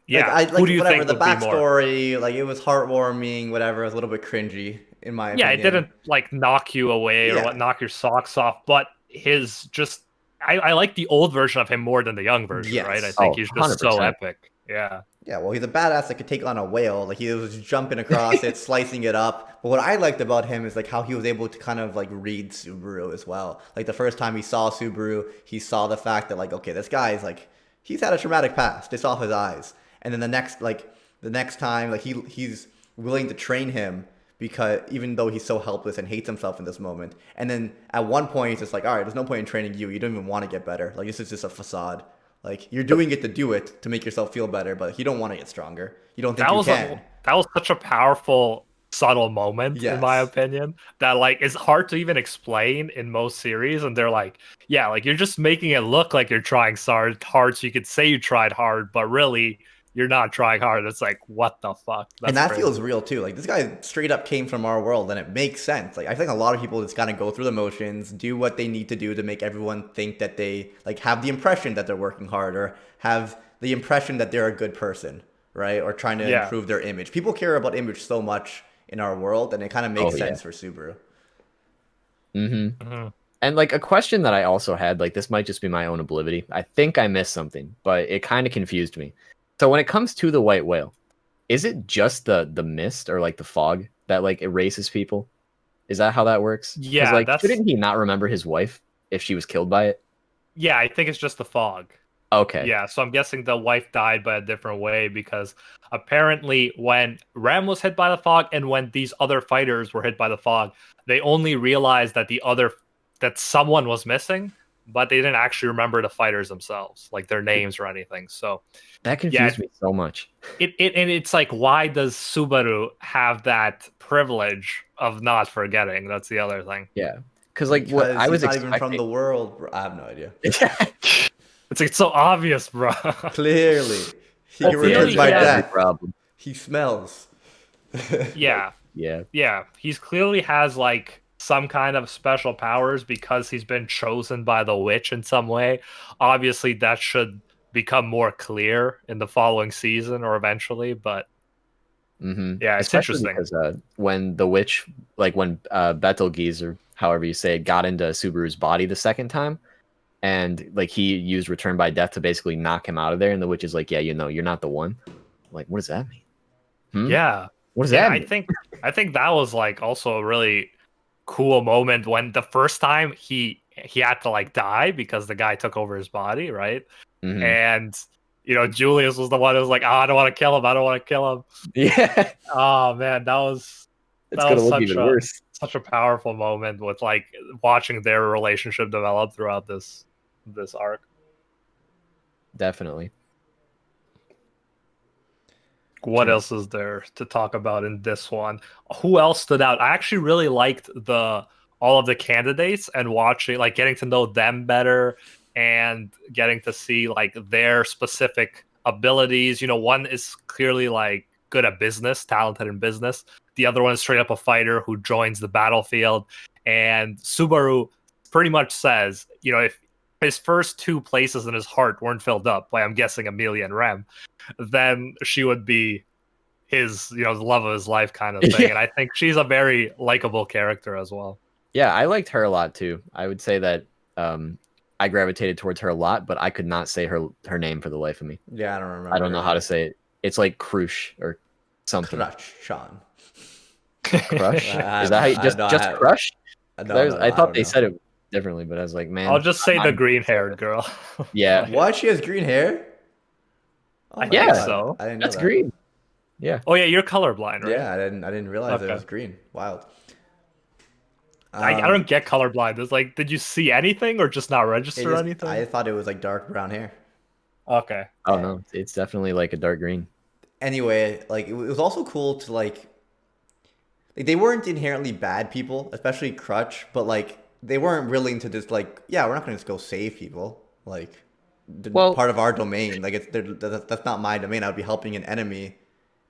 Speaker 1: yeah,
Speaker 2: I
Speaker 1: who
Speaker 2: like
Speaker 1: do you
Speaker 2: whatever
Speaker 1: think
Speaker 2: the
Speaker 1: would be more?
Speaker 2: backstory, like it was heartwarming, whatever. It was a little bit cringy in my
Speaker 1: Yeah, it
Speaker 2: opinion.
Speaker 1: didn't like knock you away or what
Speaker 2: Yeah.
Speaker 1: knock your socks off, but his just I like the old version of him more than the young version, right? I
Speaker 2: Yes.
Speaker 1: think
Speaker 3: Oh,
Speaker 1: he's just so
Speaker 3: 100%.
Speaker 1: epic. Yeah.
Speaker 2: Yeah. Well, he's a badass that could take on a whale. Like he was jumping across it, slicing it up. But what I liked about him is like how he was able to kind of like read Subaru as well. Like the first time he saw Subaru, he saw the fact that like okay, this guy is like he's had a traumatic past. It's off his eyes. And then the next time like he's willing to train him because even though he's so helpless and hates himself in this moment. And then at one point he's just like, all right, there's no point in training you. You don't even want to get better. Like this is just a facade. Like you're doing it to do it to make yourself feel better, but you don't want to get stronger. You don't think
Speaker 1: That
Speaker 2: you
Speaker 1: was
Speaker 2: can.
Speaker 1: that was such a powerful subtle moment in my
Speaker 2: Yes.
Speaker 1: opinion that like is hard to even explain in most series, and they're like, yeah, like you're just making it look like you're trying hard so you could say you tried hard, but really you're not trying hard. It's like, what the fuck?
Speaker 2: And
Speaker 1: That's
Speaker 2: that
Speaker 1: crazy.
Speaker 2: feels real too. Like this guy straight up came from our world and it makes sense. Like I think a lot of people just kind of go through the motions, do what they need to do to make everyone think that they like have the impression that they're working hard or have the impression that they're a good person, right? Or trying to
Speaker 1: Yeah.
Speaker 2: improve their image. People care about image so much in our world and it kind of
Speaker 3: Oh
Speaker 2: makes
Speaker 3: yeah.
Speaker 2: sense for Subaru.
Speaker 1: Mhm.
Speaker 3: And like a question that I also had, like this might just be my own oblivion. I think I missed something, but it kind of confused me. So when it comes to the white whale, is it just the mist or like the fog that like erases people? Is that how that works? Because
Speaker 1: Yeah,
Speaker 3: like,
Speaker 1: that's
Speaker 3: shouldn't he not remember his wife if she was killed by it?
Speaker 1: yeah. I think it's just the fog.
Speaker 3: Okay.
Speaker 1: Yeah, so I'm guessing the wife died by a different way because apparently when Rem was hit by the fog and when these other fighters were hit by the fog, they only realized that someone was missing, but they didn't actually remember the fighters themselves, like their names or anything. So
Speaker 3: That
Speaker 1: yeah,
Speaker 3: confused me so much.
Speaker 1: and it's like, why does Subaru have that privilege of not forgetting? That's the other thing.
Speaker 3: Yeah. Because like what
Speaker 2: Because
Speaker 3: I
Speaker 2: he's
Speaker 3: was
Speaker 2: not even from
Speaker 3: expecting.
Speaker 2: the world. Bro. I have no idea.
Speaker 1: It's like so obvious, bro.
Speaker 2: Clearly, he
Speaker 1: Well,
Speaker 2: can
Speaker 3: The
Speaker 1: clearly
Speaker 2: reverse
Speaker 3: answer
Speaker 1: he
Speaker 2: my
Speaker 3: to
Speaker 1: has.
Speaker 3: every
Speaker 2: death.
Speaker 3: problem.
Speaker 2: He smells.
Speaker 1: Yeah.
Speaker 3: Yeah.
Speaker 1: Yeah, he's clearly has like some kind of special powers because he's been chosen by the witch in some way. Obviously, that should become more clear in the following season or eventually, but yeah, it's
Speaker 3: Especially
Speaker 1: interesting.
Speaker 3: because when the witch, like when Betelgeuse or however you say it, got into Subaru's body the second time, and like he used Return by Death to basically knock him out of there, and the witch is like, "Yeah, you know, you're not the one." Like, what does that mean? Hmm?
Speaker 1: Yeah.
Speaker 3: What does
Speaker 1: Yeah,
Speaker 3: that
Speaker 1: I
Speaker 3: mean?
Speaker 1: think I think that was like also a really cool moment when the first time he had to like die because the guy took over his body, right?
Speaker 3: Hmm.
Speaker 1: And Julius was the one who was like, "Oh, I don't want to kill him. I don't want to kill him."
Speaker 3: Yeah,
Speaker 1: Oh man,
Speaker 3: it's
Speaker 1: that
Speaker 3: gonna
Speaker 1: was
Speaker 3: look even worse.
Speaker 1: such a powerful moment with like watching their relationship develop throughout this arc.
Speaker 3: Definitely.
Speaker 1: What else is there to talk about in this one? Who else stood out? I actually really liked the all of the candidates and watching like getting to know them better and getting to see like their specific abilities. One is clearly like good at business, talented in business. The other one is straight up a fighter who joins the battlefield. And Subaru pretty much says, if his first two places in his heart weren't filled up by, I'm guessing, Amelia and Rem, then she would be his, the love of his life kind of thing.
Speaker 3: Yeah,
Speaker 1: And I think she's a very likable character as well.
Speaker 3: yeah, I liked her a lot too. I would say that um, I gravitated towards her a lot, but I could not say her name for the life of me.
Speaker 2: Yeah, I don't
Speaker 3: I
Speaker 2: remember
Speaker 3: don't
Speaker 2: her
Speaker 3: know how to
Speaker 2: name.
Speaker 3: say it. It's like Krush or something.
Speaker 2: Crutch, Sean.
Speaker 3: Crush?
Speaker 2: I
Speaker 3: Is
Speaker 2: have
Speaker 3: that how
Speaker 2: no,
Speaker 3: you just crush? 'Cause
Speaker 2: no, no, no,
Speaker 3: I
Speaker 2: I
Speaker 3: thought
Speaker 2: don't
Speaker 3: they
Speaker 2: know.
Speaker 3: said it differently, but I was like,
Speaker 1: I'll
Speaker 3: man,
Speaker 1: just say
Speaker 3: I'm
Speaker 1: the
Speaker 3: not
Speaker 1: green
Speaker 3: gonna say
Speaker 1: haired
Speaker 3: it.
Speaker 1: girl.
Speaker 3: Yeah,
Speaker 2: What? She has green hair? Oh
Speaker 1: I
Speaker 2: my
Speaker 1: think
Speaker 3: yeah,
Speaker 2: god,
Speaker 1: so.
Speaker 2: I didn't know
Speaker 3: that's
Speaker 2: that.
Speaker 3: green. Yeah,
Speaker 1: Oh yeah, you're colorblind, right?
Speaker 2: Yeah, I didn't realize it
Speaker 1: Okay.
Speaker 2: was green. Wild.
Speaker 1: I don't get colorblind. It's like, did you see anything or just not
Speaker 2: It
Speaker 1: register
Speaker 2: just I
Speaker 1: anything?
Speaker 2: thought it was like dark brown hair.
Speaker 1: Okay.
Speaker 3: oh no, it's definitely like a dark green.
Speaker 2: Anyway, like it was also cool to like they weren't inherently bad people, especially Crutch, but like they weren't willing to just like, yeah, we're not gonna just go save people. Like
Speaker 3: Well,
Speaker 2: part of our domain. Like that's not my domain. I would be helping an enemy,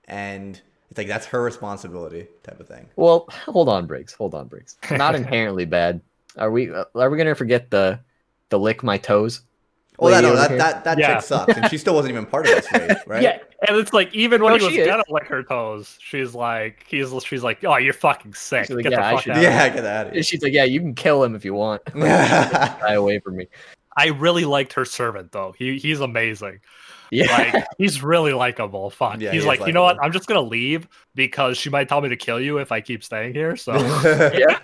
Speaker 2: and it's like that's her responsibility type of thing.
Speaker 3: well, hold on, Briggs. Hold on, Briggs. Not inherently bad. Are we gonna forget the lick my toes
Speaker 2: Oh, that
Speaker 3: lady
Speaker 2: no,
Speaker 3: over
Speaker 2: that
Speaker 3: here?
Speaker 2: that chick
Speaker 1: Yeah.
Speaker 2: sucks, and she still wasn't even part of this raid, right?
Speaker 1: Yeah, and it's like even when
Speaker 3: No,
Speaker 1: he was
Speaker 3: she is.
Speaker 1: gonna lick her toes, she's like, "Oh, you're fucking
Speaker 3: She's
Speaker 1: sick.
Speaker 3: like,
Speaker 1: Get the
Speaker 3: yeah, I
Speaker 1: fuck
Speaker 3: should.
Speaker 1: out of
Speaker 2: Yeah,
Speaker 1: here."
Speaker 2: get out of
Speaker 3: And she's like, yeah, you can kill him if you want. Like, just
Speaker 2: here.
Speaker 3: shy away from me.
Speaker 1: I really liked her servant though. He's amazing. Like
Speaker 3: Yeah,
Speaker 1: he's really likable. Fuck.
Speaker 2: Yeah, he
Speaker 1: He's
Speaker 2: is
Speaker 1: like, you know what?
Speaker 2: likable.
Speaker 1: I'm just gonna leave because she might tell me to kill you if I keep staying here. So
Speaker 3: yeah.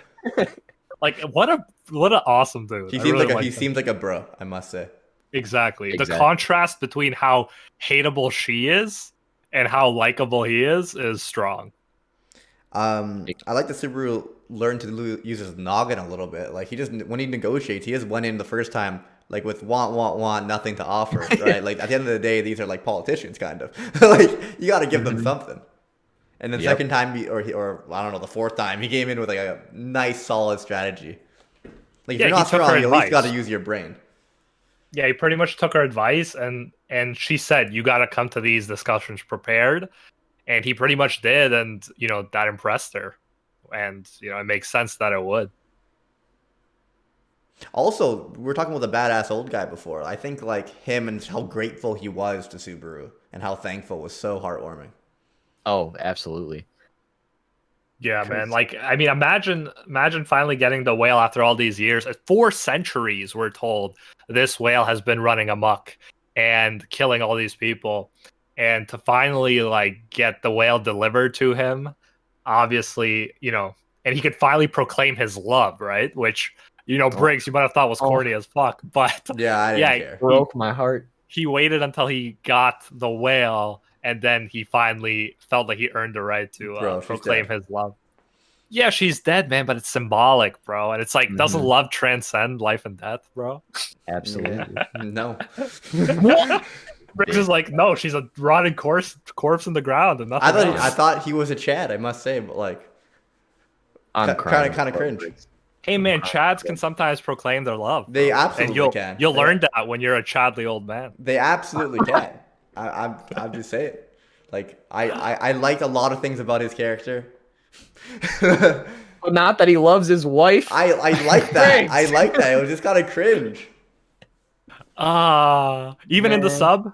Speaker 1: like what a awesome dude.
Speaker 2: He
Speaker 1: I
Speaker 2: seems
Speaker 1: really
Speaker 2: like he
Speaker 1: like him.
Speaker 2: seems like a bro, I must say.
Speaker 1: Exactly. The
Speaker 3: Exactly.
Speaker 1: contrast between how hateable she is and how likable he is strong.
Speaker 2: I like that Subaru learned to use his noggin a little bit. Like he just when he negotiates, he just went in the first time like with want, nothing to offer, right? Like at the end of the day, these are like politicians, kind of. Like you got to give them
Speaker 3: Mhm.
Speaker 2: something. And the
Speaker 3: Yep.
Speaker 2: second time, or I don't know, the fourth time, he came in with like a nice, solid strategy. Like if
Speaker 1: Yeah,
Speaker 2: you're
Speaker 1: he
Speaker 2: not
Speaker 1: took her
Speaker 2: strong, you at least got to
Speaker 1: advice.
Speaker 2: use your brain.
Speaker 1: Yeah, he pretty much took her advice and she said, "You got to come to these discussions prepared." And he pretty much did, and that impressed her. And it makes sense that it would.
Speaker 2: Also, we were talking about the badass old guy before. I think like him and how grateful he was to Subaru and how thankful was so heartwarming.
Speaker 3: Oh, absolutely.
Speaker 1: Yeah, man.
Speaker 3: 'Cause-
Speaker 1: Like, I mean, imagine finally getting the whale after all these years. 4 centuries, we're told, this whale has been running amok and killing all these people. and to finally like get the whale delivered to him, obviously, and he could finally proclaim his love, right? Which, Briggs, you might have thought was corny as fuck, but
Speaker 2: Yeah, I didn't care.
Speaker 3: Broke my heart.
Speaker 1: He waited until he got the whale, and then he finally felt like he earned the right to proclaim his love. Yeah, she's dead, man, but it's symbolic, bro. And it's like, doesn't love transcend life and death, bro?
Speaker 3: Absolutely.
Speaker 2: Yeah. No.
Speaker 1: Briggs is like, no, she's a rotting corpse in the ground, and nothing else.
Speaker 2: I thought he was a Chad, I must say, but like,
Speaker 3: I'm
Speaker 2: kind of cringe.
Speaker 1: Hey man, Chads can sometimes proclaim their love.
Speaker 2: They absolutely can.
Speaker 1: You'll learn that when you're a Chadly old man.
Speaker 2: They absolutely can. I'm just saying. Like, I liked a lot of things about his character.
Speaker 3: But not that he loves his wife.
Speaker 2: I like that. I like that. It was just kind of cringe.
Speaker 1: Even in the sub?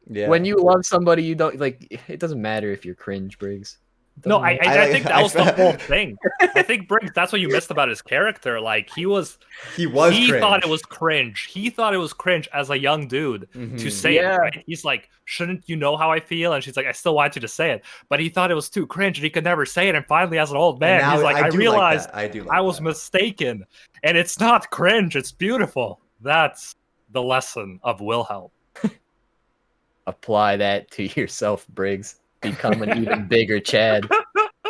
Speaker 2: Yeah.
Speaker 3: When you love somebody, you don't like. It doesn't matter if you're cringe, Briggs.
Speaker 1: No, I think that was the whole thing. I think Briggs, that's what you missed about his character. Like he
Speaker 2: cringe.
Speaker 1: thought it was cringe. He thought it was cringe as a young dude to say it, right? He's like, shouldn't you know how I feel? And she's like, I still want you to say it. But he thought it was too cringe and he could never say it. And finally, as an old man, he's like, I realized I was mistaken. And it's not cringe, it's beautiful. That's the lesson of Wilhelm.
Speaker 3: Apply that to yourself, Briggs. Become an even bigger Chad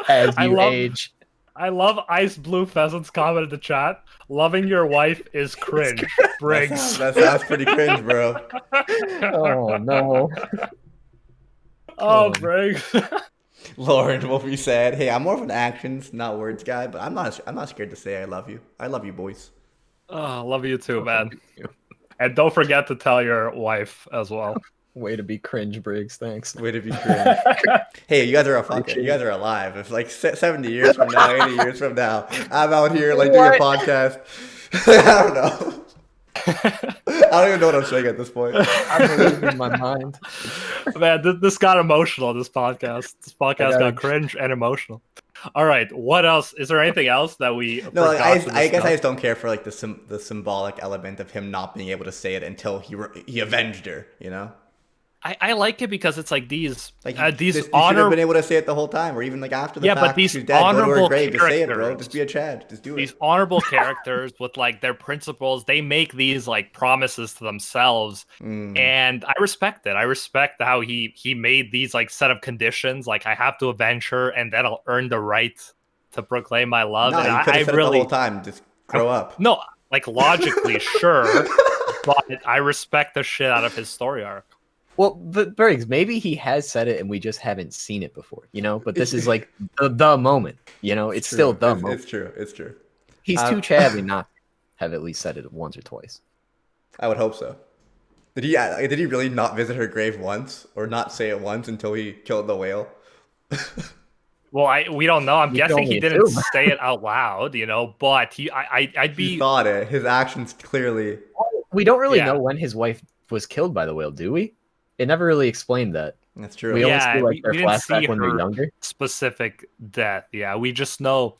Speaker 3: as you age.
Speaker 1: I love Ice Blue Pheasant's comment in the chat. Loving your wife is cringe. Briggs.
Speaker 2: That sounds pretty cringe, bro.
Speaker 3: Oh no.
Speaker 1: Oh, Briggs.
Speaker 2: Lauren will be sad. Hey, I'm more of an actions, not words guy, but I'm not scared to say I love you. I love you, boys.
Speaker 1: Oh, love you too, man. And don't forget to tell your wife as well.
Speaker 3: Way to be cringe, Briggs. Thanks.
Speaker 2: Way to be cringe. Hey, you guys are you guys are alive. If like 70 years from now, 80 years from now, I'm out here like doing a podcast. I don't know. I don't even know what I'm saying at this point.
Speaker 3: I'm losing my mind.
Speaker 1: Man, this got emotional. This podcast got cringe and emotional. All right, what else? Is there anything else that we?
Speaker 2: No, like, I guess I just don't care for like the symbolic element of him not being able to say it until he avenged her. You know.
Speaker 1: I like it because it's like these
Speaker 2: you should have been able to say it the whole time, or even like after the fact.
Speaker 1: But these
Speaker 2: she's dead,
Speaker 1: honorable
Speaker 2: go to her grave,
Speaker 1: characters,
Speaker 2: just say it, bro. Just be a Chad. Just do it.
Speaker 1: These honorable characters with like their principles, they make these like promises to themselves, and I respect it. I respect how he made these like set of conditions, like I have to avenge her, and then I'll earn the right to proclaim my love.
Speaker 2: No,
Speaker 1: and
Speaker 2: you could have said it the whole time. Just grow up.
Speaker 1: No, like logically, sure, but I respect the shit out of his story arc.
Speaker 3: Well, but Briggs, maybe he has said it and we just haven't seen it before, But this is like the moment, It's still the moment.
Speaker 2: It's true. It's true.
Speaker 3: He's too chatty not have at least said it once or twice.
Speaker 2: I would hope so. Did he really not visit her grave once, or not say it once until he killed the whale?
Speaker 1: Well, we don't know. I'm guessing he didn't say it out loud, But I'd be.
Speaker 2: He thought it. His actions clearly.
Speaker 3: We don't really know when his wife was killed by the whale, do we? It never really explained that.
Speaker 2: That's true.
Speaker 3: We only see like their flashback when they're younger.
Speaker 1: Specific death. Yeah, we just know.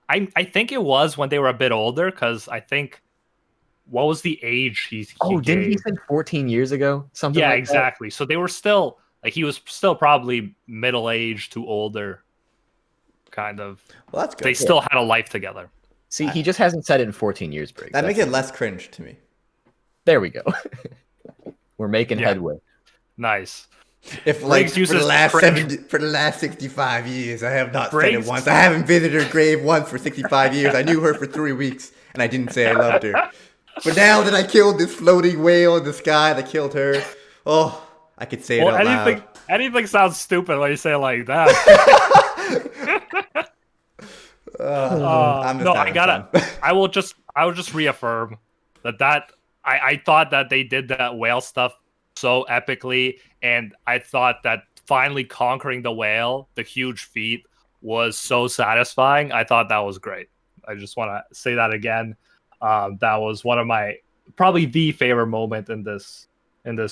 Speaker 1: I think it was when they were a bit older, because I think what was the age he
Speaker 3: didn't he say 14 years ago? Something.
Speaker 1: Yeah,
Speaker 3: like
Speaker 1: exactly.
Speaker 3: That?
Speaker 1: So they were still like he was still probably middle aged to older, kind of.
Speaker 2: Well, that's good.
Speaker 1: They still had a life together.
Speaker 3: See, he just hasn't said it in 14 years, Briggs.
Speaker 2: That makes it less cringe to me.
Speaker 3: There we go. We're making headway.
Speaker 1: Nice.
Speaker 2: If like for the last 65 years, I have not said it once. I haven't visited her grave once for 65 years. I knew her for 3 weeks, and I didn't say I loved her. But now that I killed this floating whale in the sky that killed her, I could say it out loud.
Speaker 1: Anything sounds stupid when you say it like that. I will just reaffirm that I thought that they did that whale stuff so epically, and I thought that finally conquering the whale, the huge feat, was so satisfying. I thought that was great. I just want to say that again. That was one of my probably the favorite moment in this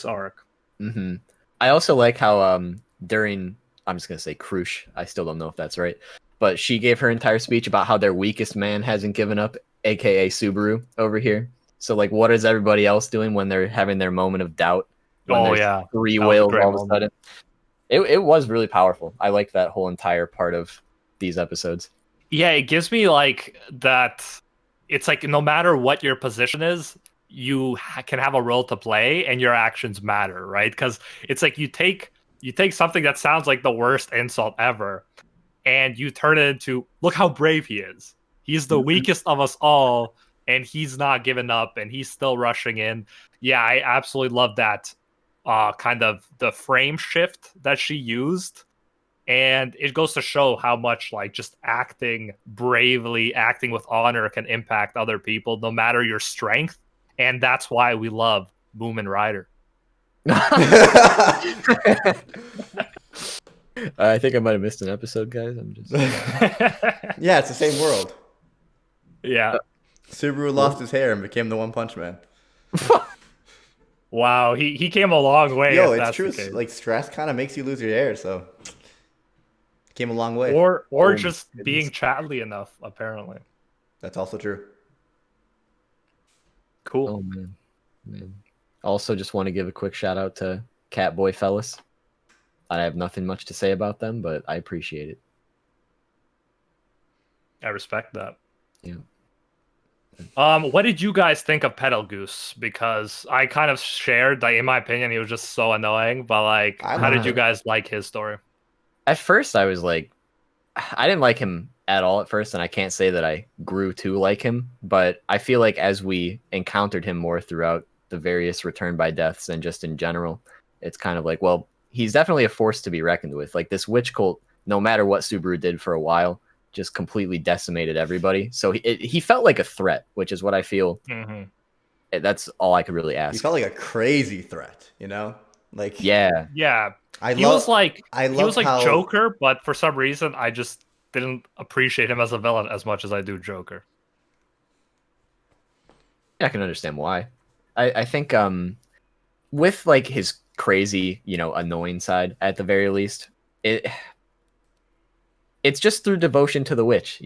Speaker 1: arc.
Speaker 3: Mm-hmm. I also like how during, I'm just gonna say Krush, I still don't know if that's right, but she gave her entire speech about how their weakest man hasn't given up, aka Subaru over here. So like, what is everybody else doing when they're having their moment of doubt? When 3 whales all of a sudden. It was really powerful. I like that whole entire part of these episodes.
Speaker 1: Yeah, it gives me like that. It's like no matter what your position is, you can have a role to play, and your actions matter, right? Because it's like you take something that sounds like the worst insult ever, and you turn it into look how brave he is. He's the weakest of us all, and he's not giving up, and he's still rushing in. Yeah, I absolutely love that kind of the frame shift that she used. And it goes to show how much like just acting bravely, acting with honor can impact other people, no matter your strength. And that's why we love Moomin Rider.
Speaker 3: I think I might have missed an episode, guys. I'm just
Speaker 2: Yeah, it's the same world.
Speaker 1: Yeah.
Speaker 2: Subaru lost his hair and became the One Punch Man.
Speaker 1: Wow, he came a long way.
Speaker 2: Yo,
Speaker 1: if
Speaker 2: it's
Speaker 1: that's
Speaker 2: true.
Speaker 1: the case.
Speaker 2: Like stress kind of makes you lose your hair, so came a long way.
Speaker 1: Or
Speaker 3: Oh,
Speaker 1: just
Speaker 3: goodness.
Speaker 1: being chatly enough, apparently.
Speaker 2: That's also true.
Speaker 1: Cool.
Speaker 3: Oh man. Also, just want to give a quick shout out to Catboy Fellas. I have nothing much to say about them, but I appreciate it.
Speaker 1: I respect that.
Speaker 3: Yeah.
Speaker 1: What did you guys think of Pedal Goose? Because I kind of shared that, in my opinion, he was just so annoying. But like,
Speaker 2: I
Speaker 1: how did
Speaker 2: loved
Speaker 1: you
Speaker 2: it.
Speaker 1: guys like his story?
Speaker 3: At first, I was like, I didn't like him at all at first, and I can't say that I grew to like him. But I feel like as we encountered him more throughout the various return by deaths and just in general, it's kind of like, well, he's definitely a force to be reckoned with. Like this witch cult, no matter what Subaru did for a while, just completely decimated everybody. So he felt like a threat, which is what I feel.
Speaker 1: Mm-hmm.
Speaker 3: That's all I could really
Speaker 2: He
Speaker 3: ask.
Speaker 2: felt like a crazy threat, you know? Like
Speaker 3: Yeah.
Speaker 1: Yeah,
Speaker 2: I
Speaker 1: he
Speaker 2: love
Speaker 1: was like
Speaker 2: I
Speaker 1: he
Speaker 2: love
Speaker 1: was like
Speaker 2: how
Speaker 1: Joker, but for some reason, I just didn't appreciate him as a villain as much as I do Joker.
Speaker 3: I can understand why. I think with like his crazy, annoying side at the very least, it's just through devotion to the witch,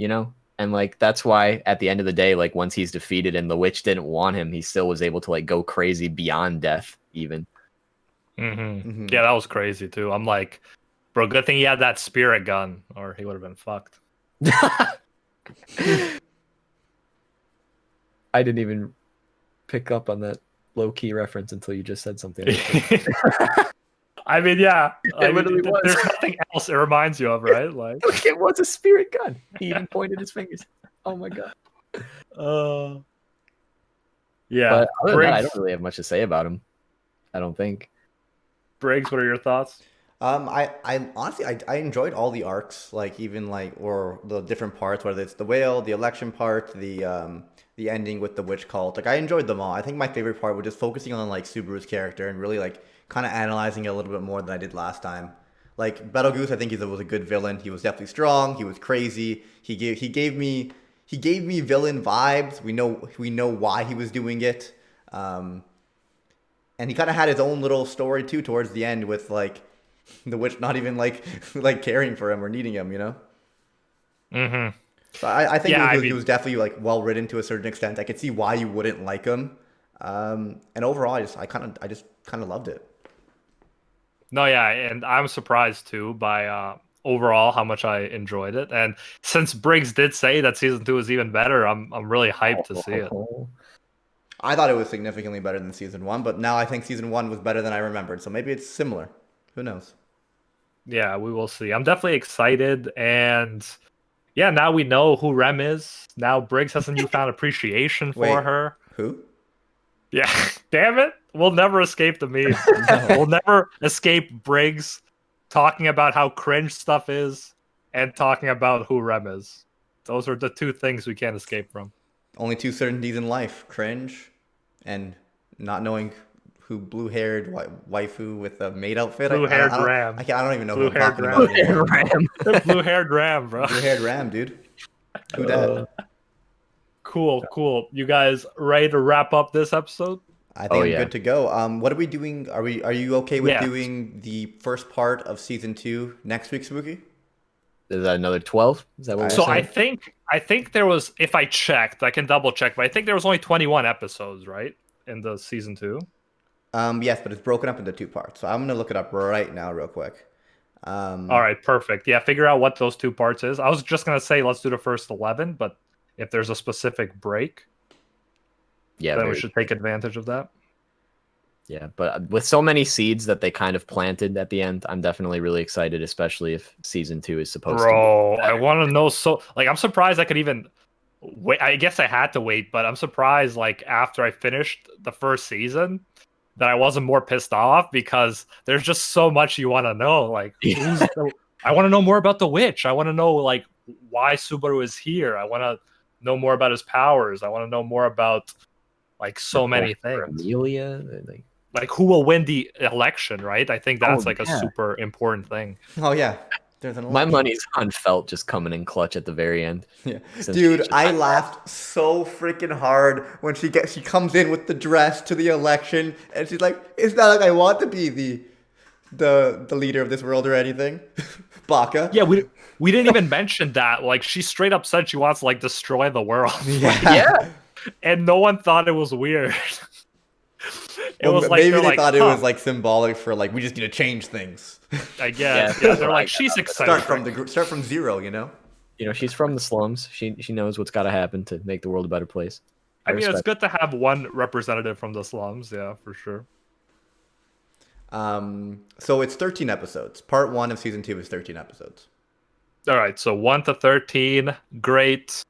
Speaker 3: And like that's why at the end of the day, like once he's defeated and the witch didn't want him, he still was able to like go crazy beyond death even.
Speaker 1: Mm-hmm.
Speaker 2: Mhm.
Speaker 1: Yeah, that was crazy too. I'm like, bro, good thing he had that spirit gun, or he would have been fucked.
Speaker 3: I didn't even pick up on that low key reference until you just said something.
Speaker 1: I mean, yeah, I mean,
Speaker 3: literally was.
Speaker 1: there's nothing else it reminds you of, right? Like,
Speaker 3: It was a spirit gun. He even pointed his fingers. Oh my god.
Speaker 1: Yeah.
Speaker 3: But other than that, I
Speaker 1: Briggs,
Speaker 3: don't really have much to say about him. I don't think.
Speaker 1: Briggs, what are your thoughts?
Speaker 2: I honestly I enjoyed all the arcs, like even like or the different parts, whether it's the whale, the election part, the ending with the witch cult. Like I enjoyed them all. I think my favorite part was just focusing on like Subaru's character and really like kind of analyzing it a little bit more than I did last time. Like Betelgeuse, I think he was a good villain. He was definitely strong. He was crazy. He gave me villain vibes. We know why he was doing it. And he kind of had his own little story too towards the end with like the witch not even like like caring for him or needing him, you know.
Speaker 1: Mm-hmm.
Speaker 2: So I think
Speaker 1: Yeah,
Speaker 2: he was definitely like well written to a certain extent. I could see why you wouldn't like him. And overall, I just kind of loved it.
Speaker 1: No, yeah, and I'm surprised too by overall how much I enjoyed it. And since Briggs did say that season 2 is even better, I'm really hyped to see it.
Speaker 2: I thought it was significantly better than season one, but now I think season one was better than I remembered. So maybe it's similar. Who knows?
Speaker 1: Yeah, we will see. I'm definitely excited, and yeah, now we know who Rem is. Now Briggs has a newfound appreciation for
Speaker 2: Wait.
Speaker 1: her.
Speaker 2: Who?
Speaker 1: Yeah, damn it. We'll never escape the memes. We'll never escape Briggs talking about how cringe stuff is and talking about who Rem is. Those are the two things we can't escape from.
Speaker 2: Only two certainties in life: cringe, and not knowing who blue-haired waifu with a maid outfit.
Speaker 1: Blue-haired
Speaker 2: I don't,
Speaker 1: Ram.
Speaker 2: I don't even know who I'm
Speaker 1: Blue-haired
Speaker 2: talking
Speaker 1: Ram.
Speaker 2: about anymore.
Speaker 1: Blue-haired Ram, bro.
Speaker 2: Blue-haired Ram, dude. Who dat?
Speaker 1: Cool. You guys ready to wrap up this episode?
Speaker 2: I think I'm
Speaker 3: yeah.
Speaker 2: good to go. What are we doing? Are you okay with
Speaker 1: Yes.
Speaker 2: doing the first part of season 2 next week, Spooky?
Speaker 3: Is that another 12? Is that what we're
Speaker 1: So
Speaker 3: saying?
Speaker 1: I think there was, if I checked, I can double check, but I think there was only 21 episodes, right? In the season 2.
Speaker 2: Yes, but it's broken up into 2 parts. So I'm gonna look it up right now, real quick.
Speaker 1: All right, perfect. Yeah, figure out what those 2 parts is. I was just gonna say let's do the first 11, but if there's a specific break,
Speaker 3: Yeah,
Speaker 1: then we
Speaker 3: very
Speaker 1: should take advantage of that.
Speaker 3: yeah. But with so many seeds that they kind of planted at the end, I'm definitely really excited, especially if season 2 is supposed to be
Speaker 1: Bro, I
Speaker 3: better.
Speaker 1: want to know. So, like, I'm surprised I could even wait. I guess I had to wait, but I'm surprised, like, after I finished the first season, that I wasn't more pissed off because there's just so much you want to know. Like,
Speaker 3: Yeah.
Speaker 1: I want to know more about the witch. I want to know, like, why Subaru is here. I want to know more about his powers. I want to know more about, like, so
Speaker 3: Rem
Speaker 1: many
Speaker 3: and
Speaker 1: things.
Speaker 3: Emilia,
Speaker 1: Like, who will win the election, right? I think
Speaker 3: oh
Speaker 1: that's, like, a
Speaker 3: yeah.
Speaker 1: super important thing.
Speaker 2: Oh yeah, there's an
Speaker 3: My
Speaker 2: election.
Speaker 3: money's on Felt just coming in clutch at the very end.
Speaker 2: Yeah.
Speaker 3: Since
Speaker 2: Dude,
Speaker 3: she's
Speaker 2: I
Speaker 3: not-
Speaker 2: laughed so freaking hard when she comes in with the dress to the election and she's like, "It's not like I want to be the leader of this world or anything." Baka.
Speaker 1: Yeah, we didn't even mention that. Like, she straight up said she wants to, like, destroy the world.
Speaker 2: Yeah.
Speaker 3: Yeah.
Speaker 1: And no one thought it was weird. It
Speaker 2: Well,
Speaker 1: was like
Speaker 2: maybe
Speaker 1: they're
Speaker 2: they
Speaker 1: like,
Speaker 2: thought it was
Speaker 1: huh,
Speaker 2: like symbolic for like we just need to change things.
Speaker 1: I
Speaker 3: Yeah,
Speaker 1: guess.
Speaker 3: that's
Speaker 1: Yeah,
Speaker 3: what
Speaker 1: they're
Speaker 3: I
Speaker 1: like,
Speaker 3: got
Speaker 1: she's
Speaker 3: out of it.
Speaker 1: excited.
Speaker 2: Start from zero, you know?
Speaker 3: You know, she's from the slums. She knows what's got to happen to make the world a better place.
Speaker 1: I mean, it's
Speaker 3: respect
Speaker 1: good to have one representative from the slums. Yeah, for sure.
Speaker 2: So it's 13 episodes. Part 1 of season 2 is 13 episodes.
Speaker 1: All right, so 1 to 13, great.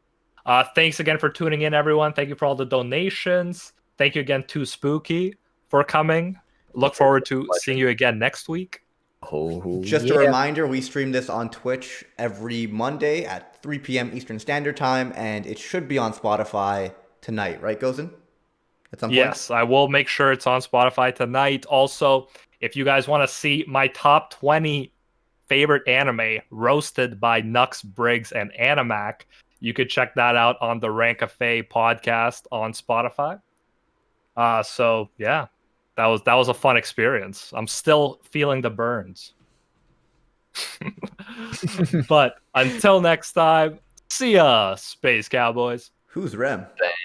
Speaker 1: Thanks again for tuning in, everyone. Thank you for all the donations. Thank you again to Spooky for coming. Look forward to seeing you again next week.
Speaker 3: Oh,
Speaker 2: Just
Speaker 3: yeah.
Speaker 2: a reminder, we stream this on Twitch every Monday at 3 p.m. Eastern Standard Time, and it should be on Spotify tonight, right, Gozen? At some point?
Speaker 1: Yes, I will make sure it's on Spotify tonight. Also, if you guys want to see my top 20 favorite anime roasted by Nux, Briggs, and Animac, you could check that out on the Rank Cafe podcast on Spotify. So yeah, that was a fun experience. I'm still feeling the burns. But until next time, see ya, Space Cowboys.
Speaker 2: Who's Rem?
Speaker 3: Thanks.